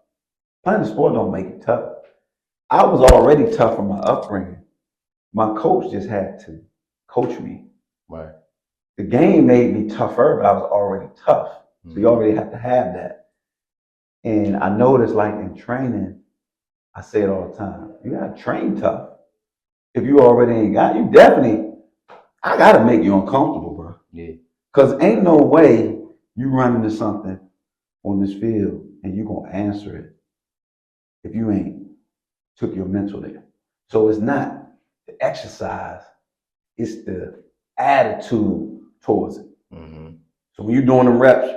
C: Playing the sport don't make you tough. I was already tough from my upbringing. My coach just had to coach me.
A: Right.
C: The game made me tougher, but I was already tough. So you already have to have that. And I noticed, like in training, I say it all the time, you gotta train tough. If you already ain't got, I gotta make you uncomfortable, bro.
A: Yeah.
C: Cause ain't no way you run into something on this field and you gonna answer it if you ain't took your mental there. So it's not the exercise, it's the attitude towards it.
A: Mm-hmm.
C: So when you're doing them reps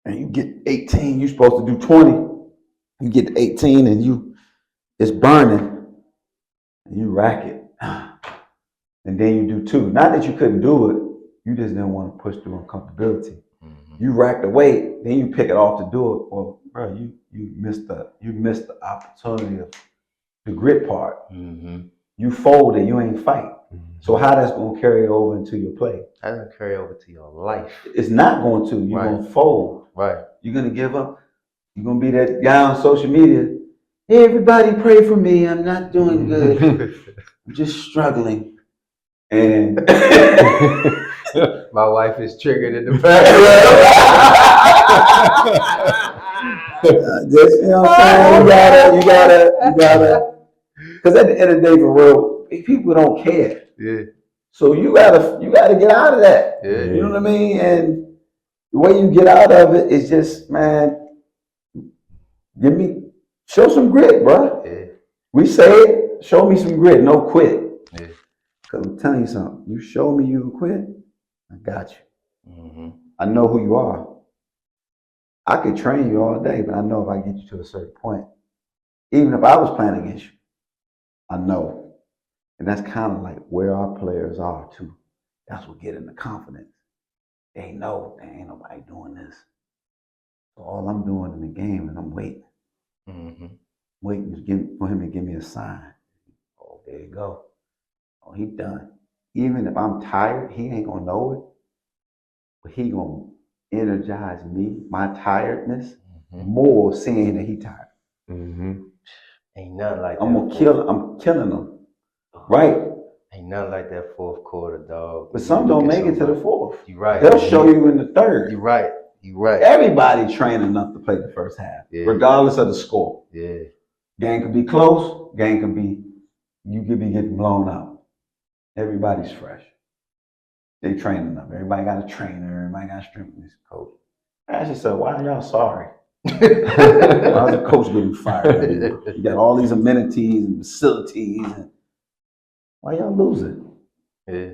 C: and you get 18, you're supposed to do 20. You get to 18 and it's burning and you rack it. And then you do 2. Not that you couldn't do it, you just didn't want to push through uncomfortability.
A: Mm-hmm.
C: You rack the weight, then you pick it off to do it. Well, bro, you missed the opportunity of the grit part.
A: Mm-hmm.
C: You folded, you ain't fight. So how that's gonna carry over into your play?
A: That doesn't carry over to your life.
C: It's not going to. You're gonna fold.
A: Right.
C: You're gonna give up. You're gonna be that guy on social media. Hey, everybody pray for me. I'm not doing good. I'm just struggling. And
A: my wife is triggered in the back.
C: Just, you know what I'm saying? You gotta. Because at the end of the day, for real, people don't care.
A: Yeah. So
C: you gotta get out of that.
A: Yeah.
C: You know what I mean? And the way you get out of it is just, man, show some grit, bro.
A: Yeah.
C: We say it, show me some grit, no quit.
A: Yeah.
C: Because I'm telling you something, you show me you can quit, I got you.
A: Mm-hmm.
C: I know who you are. I could train you all day, but I know if I get you to a certain point, even if I was playing against you, I know. And that's kind of like where our players are too. That's what gives them the confidence. They know there ain't nobody doing this. So all I'm doing in the game is I'm waiting.
A: Mm-hmm.
C: Waiting for him to give me a sign. Oh, there you go. Oh, he done. Even if I'm tired, he ain't gonna know it. But he gonna energize me, my tiredness, more seeing that he tired.
A: Mm-hmm. Ain't nothing like that.
C: I'm killing him. Right.
A: Ain't nothing like that fourth quarter, dog.
C: But some don't make it to the fourth.
A: You're right.
C: They'll show you in the third.
A: You're right.
C: Everybody trained enough to play the first half, regardless of the score.
A: Yeah.
C: Game could be close. You could be getting blown out. Everybody's fresh. They train enough. Everybody got a trainer. Everybody got a strength coach. I asked yourself, why are y'all sorry? Why is the coach getting fired? You got all these amenities and facilities. And why y'all losing?
A: Yeah.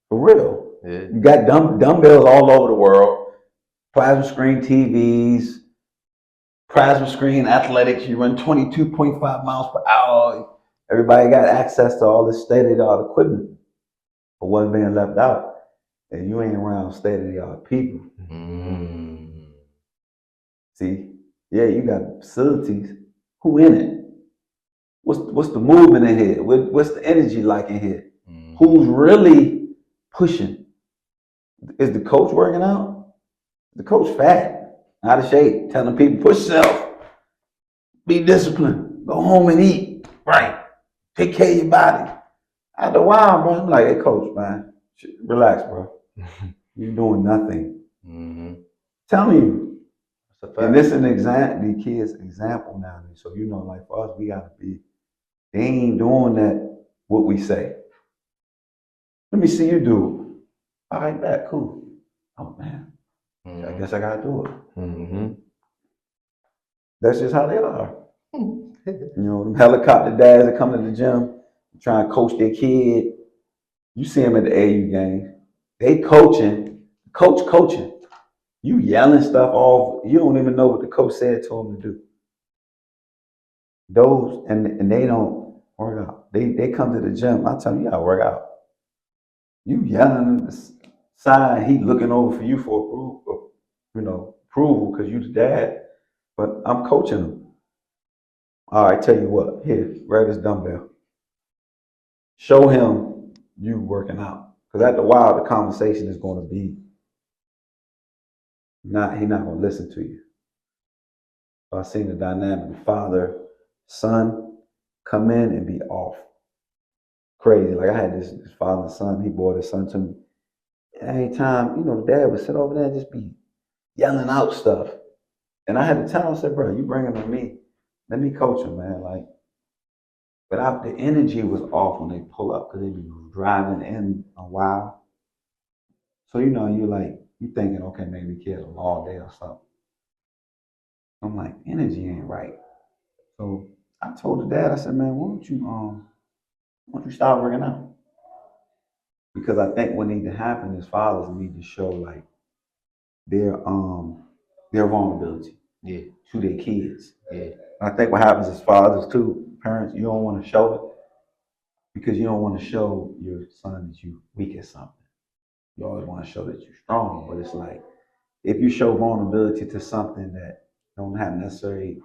C: For real.
A: Yeah.
C: You got dumbbells all over the world, plasma screen TVs, plasma screen athletics. You run 22.5 miles per hour. Everybody got access to all this state-of-the-art equipment. But what's being left out? And you ain't around state-of-the-art people.
A: Mm.
C: See, yeah, you got facilities. Who in it? What's the movement in here? What's the energy like in here?
A: Mm.
C: Who's really pushing? Is the coach working out? The coach fat, out of shape, telling people push yourself, be disciplined, go home and eat, right? Take care of your body. After a while, bro, I'm like, hey, coach, man, relax, bro. You're doing nothing.
A: Mm-hmm.
C: Telling you.
A: That's a fact.
C: And this is an example, the kids' example now. So, you know, like for us, we got to be, they ain't doing that, what we say. Let me see you do it. All right, that cool. Oh, man, I guess I got to do it.
A: Mm-hmm.
C: That's just how they are. You know, them helicopter dads that come to the gym, trying to coach their kid. You see them at the AU game. They coaching, coaching. You yelling stuff off. You don't even know what the coach said to them to do. Those, and they don't work out. They come to the gym. I tell them, you gotta work out. You yelling at the side, he looking over for you for approval, approval because you the dad. But I'm coaching him. All right, tell you what, here, grab this dumbbell. Show him you working out. Because after a while, the conversation is going to be he's not going to listen to you. I've seen the dynamic, father, son, come in and be off. Crazy. Like I had this father and son, he brought his son to me. And every time, the dad would sit over there and just be yelling out stuff. And I had to tell him, I said, bro, you bring him to me. Let me coach him, man. Like, but the energy was off when they pull up because they be driving in a while. So, you thinking, okay, maybe kid a long day or something. I'm like, energy ain't right. So I told the dad, I said, man, why don't you start working out? Because I think what needs to happen is fathers need to show like their vulnerability to their kids.
A: Yeah.
C: I think what happens is fathers too, parents, you don't want to show it because you don't want to show your son that you weak at something. You always want to show that you're strong, but it's like if you show vulnerability to something that don't have necessarily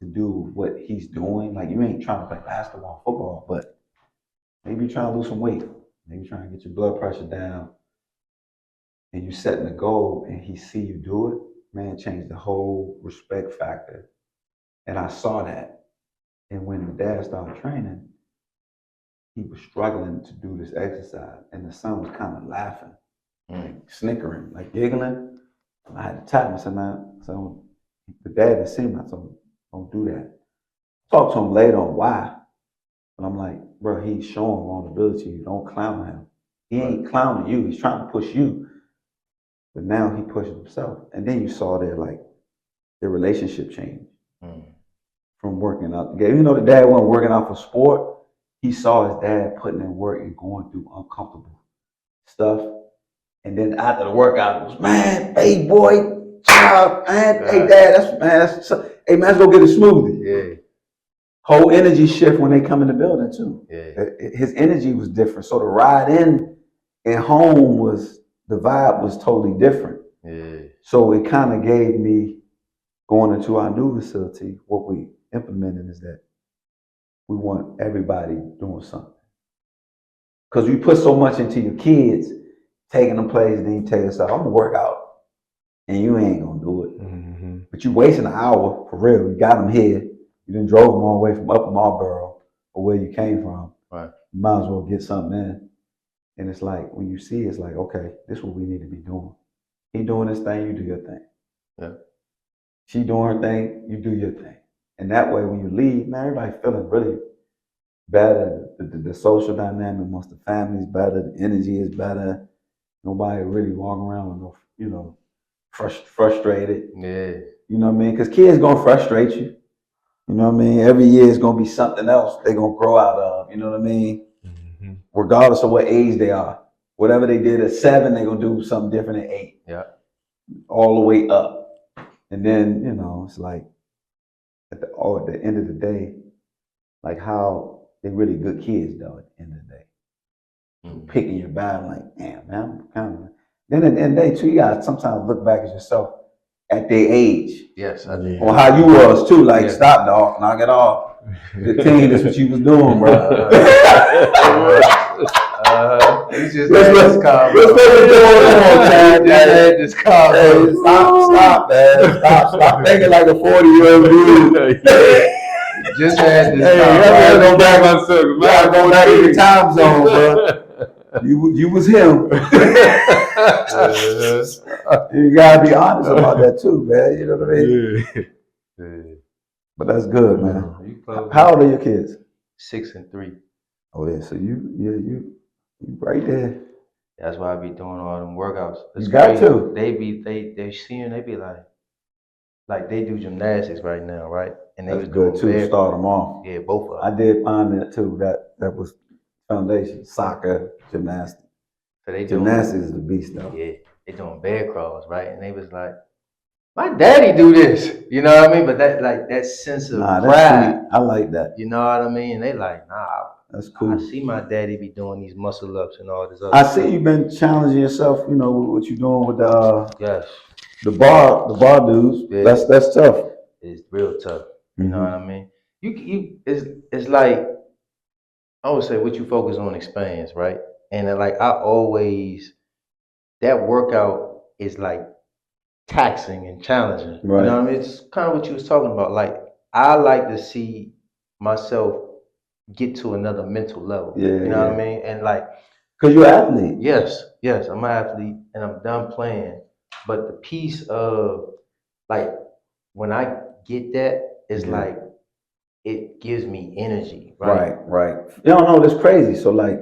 C: to do with what he's doing, like you ain't trying to play basketball, football, but maybe you're trying to lose some weight, maybe you're trying to get your blood pressure down, and you setting a goal, and he see you do it, man, change the whole respect factor. And I saw that, and when the dad started training, he was struggling to do this exercise, and the son was kind of laughing, like snickering, like giggling. I had to tap him. I said, man, so the dad didn't see him. I told him, don't do that. Talk to him later on why. But I'm like, bro, he's showing vulnerability. Don't clown him. He ain't clowning you. He's trying to push you. But now he pushing himself. And then you saw their relationship change from working out. Even though the dad wasn't working out for sport, he saw his dad putting in work and going through uncomfortable stuff. And then after the workout, it was, man, hey boy, child, man, hey dad, hey man, let's go get a smoothie.
A: Yeah.
C: Whole energy shift when they come in the building too.
A: Yeah.
C: His energy was different. So the ride in and home the vibe was totally different.
A: Yeah.
C: So it kind of gave me going into our new facility, what we implemented is that we want everybody doing something. Because you put so much into your kids, taking them places, then you tell yourself, I'm gonna work out. And you ain't gonna do it. Mm-hmm. But you wasting an hour for real. You got them here. You done drove them all the way from Upper Marlboro or where you came from.
A: Right.
C: You might as well get something in. And it's like when you see, it's like, okay, this is what we need to be doing. He doing his thing, you do your thing.
A: Yeah.
C: She doing her thing, you do your thing. And that way, when you leave, man, everybody feeling really better. The social dynamic amongst the family is better. The energy is better. Nobody really walking around with no, frustrated.
A: Yeah.
C: You know what I mean? Because kids gonna frustrate you. You know what I mean? Every year is gonna be something else they're gonna grow out of. You know what I mean?
B: Mm-hmm.
C: Regardless of what age they are. Whatever they did at 7, they're gonna do something different at 8.
A: Yeah.
C: All the way up. And then, it's like at the end of the day, like how they really good kids though at the end of the day. Picking your battle, like, damn, man, I'm kind of. Then at the end of the day, too, you gotta sometimes look back at yourself at their age.
A: Yes, I do.
C: Or how you was too. Like, stop, dog, knock it off. 15, that's what you was doing, bro.
A: You just had this car.
C: This car. Stop, man. Stop thinking like a 40-year-old dude.
A: Just had this
C: car. Go back to the time zone, bro. You was him. You gotta be honest about that too, man. You know what I mean?
A: Yeah.
C: But that's good, man. How old are your kids?
A: 6 and 3.
C: Oh yeah, so you right there.
A: That's why I be doing all them workouts. It's
C: you got
A: crazy.
C: to.
A: They seeing, they be like they do gymnastics right now, right? And they
C: That's
A: was
C: good
A: doing
C: too. Start them off.
A: Yeah, both of them.
C: I did find that too. That was foundation. Soccer, gymnastics.
A: So they
C: gymnastics is the beast though.
A: Yeah, they doing bear crawls, right? And they was like, my daddy do this, you know what I mean? But that sense of pride,
C: that's sweet. I like that.
A: You know what I mean? And they like, nah,
C: that's cool.
A: I see my daddy be doing these muscle ups and all this other
C: I
A: stuff.
C: see you've been challenging yourself, with what you're doing with
A: yes,
C: the bar dudes. Yeah. That's tough.
A: It's real tough. You know what I mean? It's like, I would say what you focus on expands, right? And then, like I always, that workout is like taxing and challenging. Right. You know what I mean? It's kind of what you was talking about. Like I like to see myself get to another mental level. Yeah. You know what I mean? And like,
C: cause you're an athlete.
A: Yes, I'm an athlete and I'm done playing. But the piece of like when I get that, it's like it gives me energy. Right.
C: No, that's crazy. So like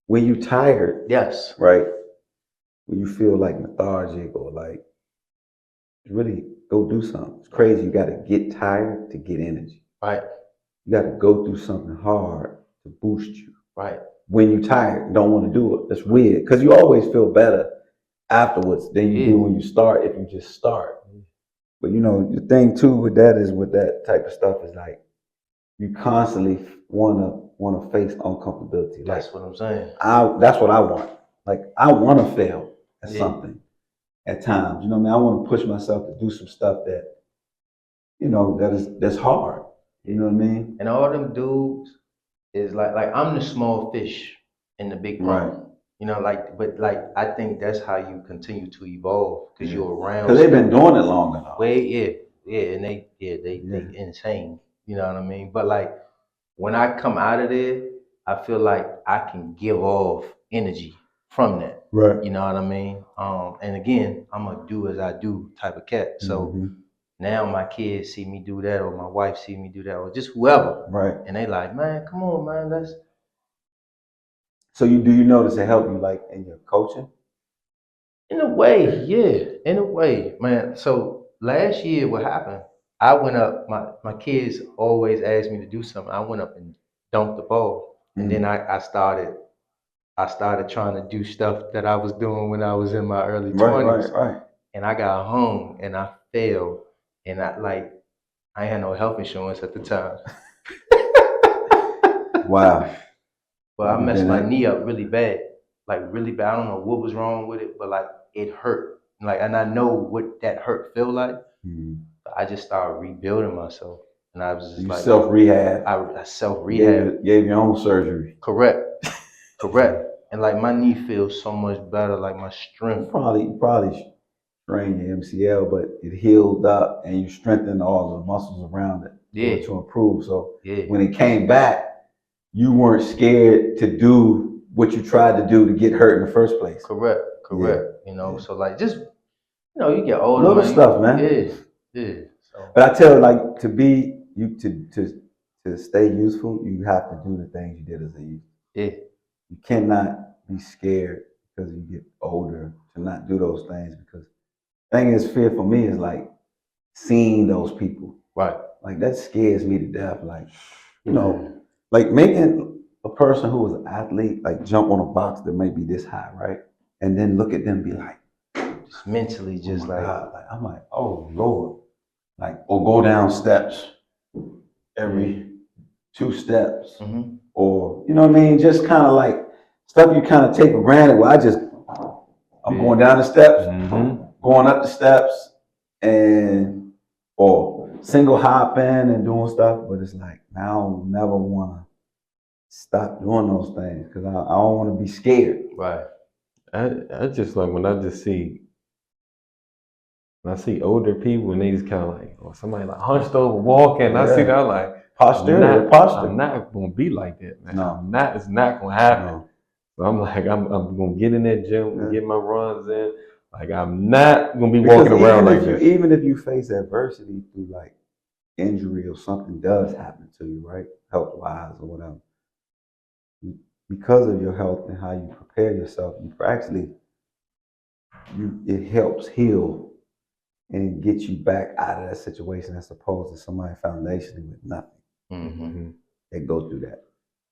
C: when you tired,
A: yes.
C: Right. When you feel like lethargic or like really go do something. It's crazy. You gotta get tired to get energy.
A: Right.
C: You gotta go through something hard to boost you.
A: Right.
C: When you're tired, don't want to do it. That's weird. Because you always feel better afterwards than you do when you start if you just start. But the thing too with that type of stuff is like you constantly wanna face uncomfortability.
A: That's what I'm saying.
C: That's what I want. Like I wanna fail at something at times. You know what I mean? I want to push myself to do some stuff that that's hard. You know what I mean?
A: And all them dudes is like I'm the small fish in the big pond. Right. You know, but I think that's how you continue to evolve because you're around.
C: Because they've been doing it long enough.
A: And they insane. You know what I mean? But like when I come out of there, I feel like I can give off energy from that.
C: Right.
A: You know what I mean? And again, I'm a do as I do type of cat. So now my kids see me do that, or my wife see me do that, or just whoever.
C: Right.
A: And they like, man, come on, man, let's.
C: So do you notice it help you like in your coaching?
A: In a way, yeah. In a way, man. So last year, what happened? I went up. My kids always asked me to do something. I went up and dunked the ball, and then I started trying to do stuff that I was doing when I was in my early 20s.
C: Right.
A: And I got home and I failed, and I had no health insurance at the time.
C: Wow.
A: But I messed my knee up really bad. Like really bad. I don't know what was wrong with it, but like it hurt. Like, and I know what that hurt feel like. I just started rebuilding myself. And I was just
C: self-rehab.
A: I self-rehab.
C: Gave your own surgery.
A: Correct. And like my knee feels so much better, like my strength.
C: You probably strained your MCL, but it healed up and you strengthened all the muscles around it to improve. So when it came back, you weren't scared to do what you tried to do to get hurt in the first place.
A: Correct. So like just you get older.
C: Little stuff, man.
A: Yeah. So.
C: But I tell you, like to stay useful, you have to do the things you did as a youth.
A: Yeah.
C: You cannot be scared because you get older to not do those things because thing is, fear for me is like seeing those people.
B: Right.
C: Like that scares me to death. Like, you know, like making a person who is an athlete like jump on a box that may be this high, right? And then look at them be like,
A: Just mentally,
C: oh
A: just
C: my
A: like,
C: God. Like I'm like, oh Lord. Like, or go down steps every 2 steps.
A: mhm.
C: Or, you know what I mean? Just kind of like stuff you kind of take for granted. Well, I'm going down the steps, going up the steps, and or single hopping and doing stuff. But it's like I don't never want to stop doing those things because I don't want to be scared.
A: Right.
B: I just like when I see older people and they just kind of like, or somebody like hunched over walking. I see that, I'm like,
C: Posture.
B: I'm not gonna be like that, man.
C: No.
B: It's not gonna happen.
C: No.
B: So I'm like, I'm gonna get in that gym and get my runs in. Like I'm not gonna be
C: Because
B: walking around like that.
C: Even if you face adversity through like injury or something does happen to you, right? Health wise or whatever. Because of your health and how you prepare yourself, it helps heal and get you back out of that situation as opposed to somebody foundationally with nothing.
A: Mm-hmm.
C: They go through that.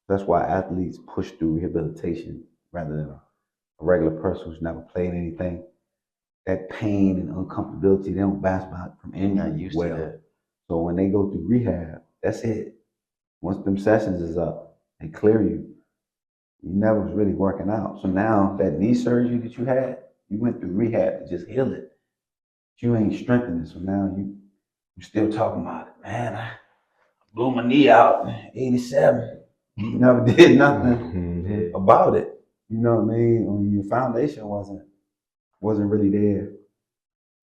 C: That's why athletes push through rehabilitation rather than a regular person who's never played anything. That pain and uncomfortability, they don't bounce back from injury
A: Not used to that.
C: So when they go through rehab, that's it. Once them sessions is up, they clear you. You never was really working out. So now that knee surgery that you had, you went through rehab to just heal it. You ain't strengthened it. So now you still talking about it. Man, I blew my knee out in 87. You never did nothing about it. You know what I mean? When your foundation wasn't really there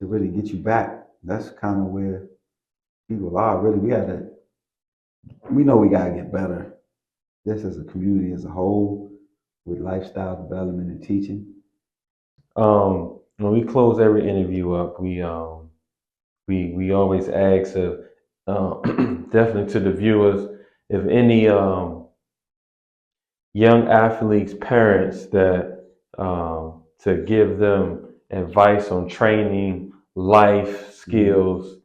C: to really get you back. That's kind of where people are. Really, we know we gotta get better. This as a community as a whole, with lifestyle development and teaching.
B: When we close every interview up, we always ask if definitely to the viewers if any young athletes' parents that to give them advice on training, life skills,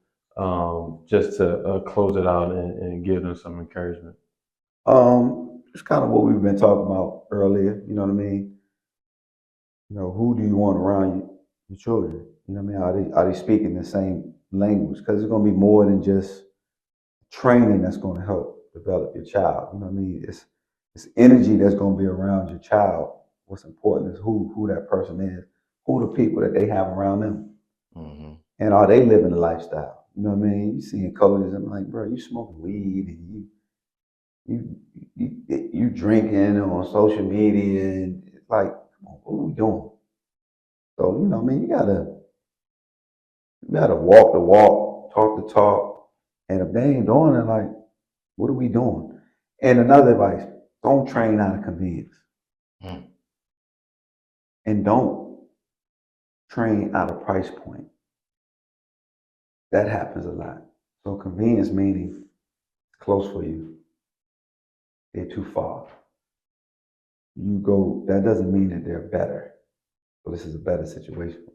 B: just to close it out and give them some encouragement.
C: It's kind of what we've been talking about earlier. You know what I mean? You know, who do you want around your children? You know what I mean? Are they speaking the same language? Because it's going to be more than just training that's going to help develop your child. You know what I mean? It's energy that's going to be around your child. What's important is who that person is, who the people that they have around them, and are they living the lifestyle? You know what I mean? You seeing coaches, I'm like, bro, you smoking weed and you drinking on social media, and it's like, come on, what are we doing? So you know, what I mean, you gotta walk the walk, talk the talk, and if they ain't doing it, like, what are we doing? And another advice: don't train out of convenience, and don't train out of price point. That happens a lot. So convenience meaning it's close for you. They're too far. You go. That doesn't mean that they're better. So this is a better situation.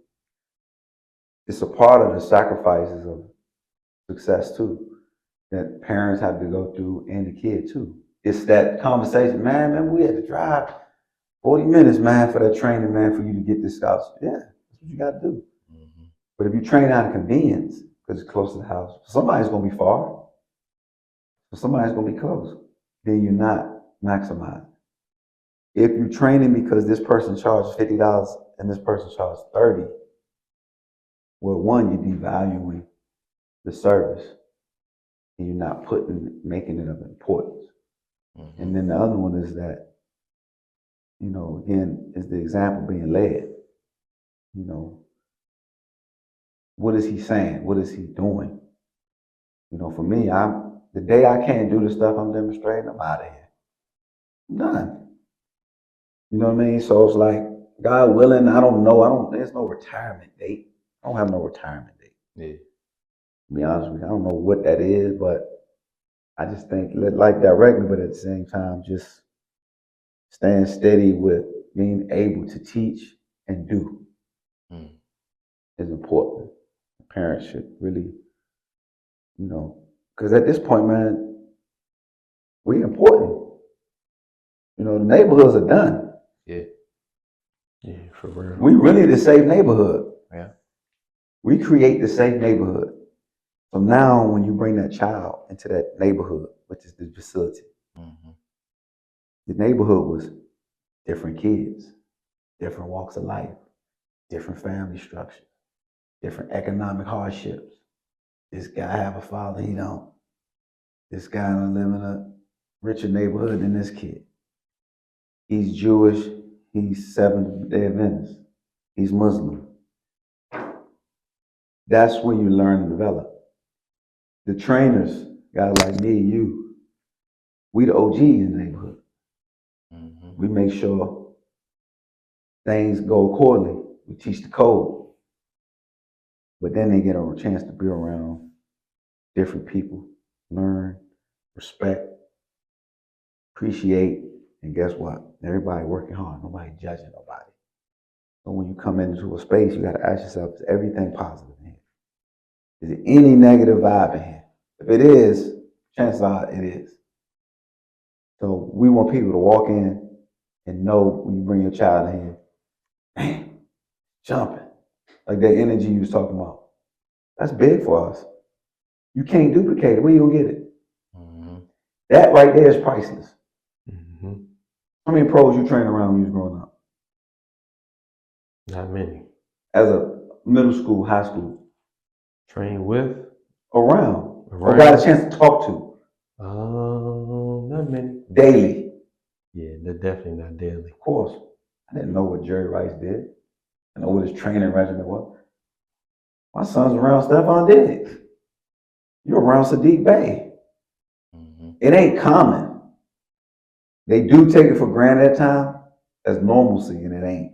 C: It's a part of the sacrifices of success too that parents have to go through and the kid too. It's that conversation, man. Remember we had to drive 40 minutes, man, for that training, man, for you to get this scholarship. Yeah, that's what you got to do. But if you train out of convenience because it's close to the house, somebody's going to be far, so somebody's going to be close. Then you're not maximizing. If you're training because this person charges $50 and this person charges 30, well, one, you're devaluing the service and you're not making it of importance. And then the other one is that, you know, again, is the example being led. You know, what is he saying? What is he doing? You know, for me, the day I can't do the stuff I'm demonstrating, I'm out of here. I'm done. You know what I mean? So it's like, God willing, I don't know. There's no retirement date. I don't have no retirement date.
A: Yeah.
C: To be honest with you, I don't know what that is, but I just think let life direct me, but at the same time, just stand steady with being able to teach and do. is important. Parents should really, because at this point, man, we important. The neighborhoods are done.
A: Yeah.
B: Yeah, for real.
C: We really the safe neighborhood.
A: Yeah.
C: We create the safe neighborhood. So now when you bring that child into that neighborhood, which is the facility, the neighborhood was different kids, different walks of life, different family structures, different economic hardships. This guy have a father, he don't. This guy don't live in a richer neighborhood than this kid. He's Jewish, he's Seventh-day Adventist, he's Muslim. That's when you learn and develop. The trainers, guys like me and you, we the OGs in the neighborhood. We make sure things go accordingly. We teach the code. But then they get a chance to be around different people, learn, respect, appreciate, and guess what? Everybody working hard, nobody judging nobody. So when you come into a space, you got to ask yourself, is everything positive in here? Is there any negative vibe in here? If it is, chances are it is. So we want people to walk in and know when you bring your child in here, man, jumping. Like that energy you was talking about. That's big for us. You can't duplicate it. Where you gonna get it? That right there is priceless. How many pros you trained around when you was growing up?
B: Not many.
C: As a middle school, high school?
B: Train with?
C: Around. Or got a chance to talk to?
B: Not many.
C: Daily?
B: Yeah, they're definitely not daily.
C: Of course. I didn't know what Jerry Rice did. I know what his training regimen was. My son's around Stephon Diggs. You're around Sadiq Bey. It ain't common. They do take it for granted at times as normalcy, and it ain't.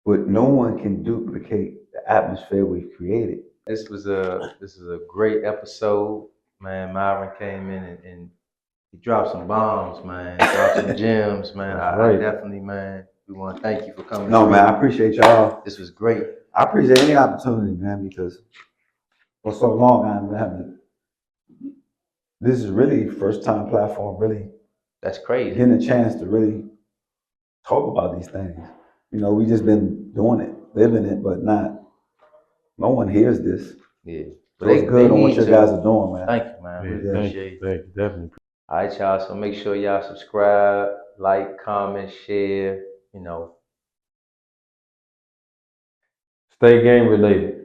C: But no one can duplicate the atmosphere we've created.
A: This is a great episode, man. Myron came in and he dropped some bombs, man. Dropped some gems, man. I definitely, man. We want to thank you for coming.
C: No, man, I appreciate y'all.
A: This was great.
C: I appreciate any opportunity, man, because for so long I've been having. This is really first time platform, really.
A: That's crazy.
C: Getting a chance to really talk about these things. We just been doing it, living it, but no one hears this.
A: Yeah.
C: So it's good on what you guys are doing, man.
A: Thank you, man.
B: Yeah,
A: We appreciate it.
B: Thank you, definitely.
A: All right, y'all. So make sure y'all subscribe, like, comment, share,
B: Stay game related.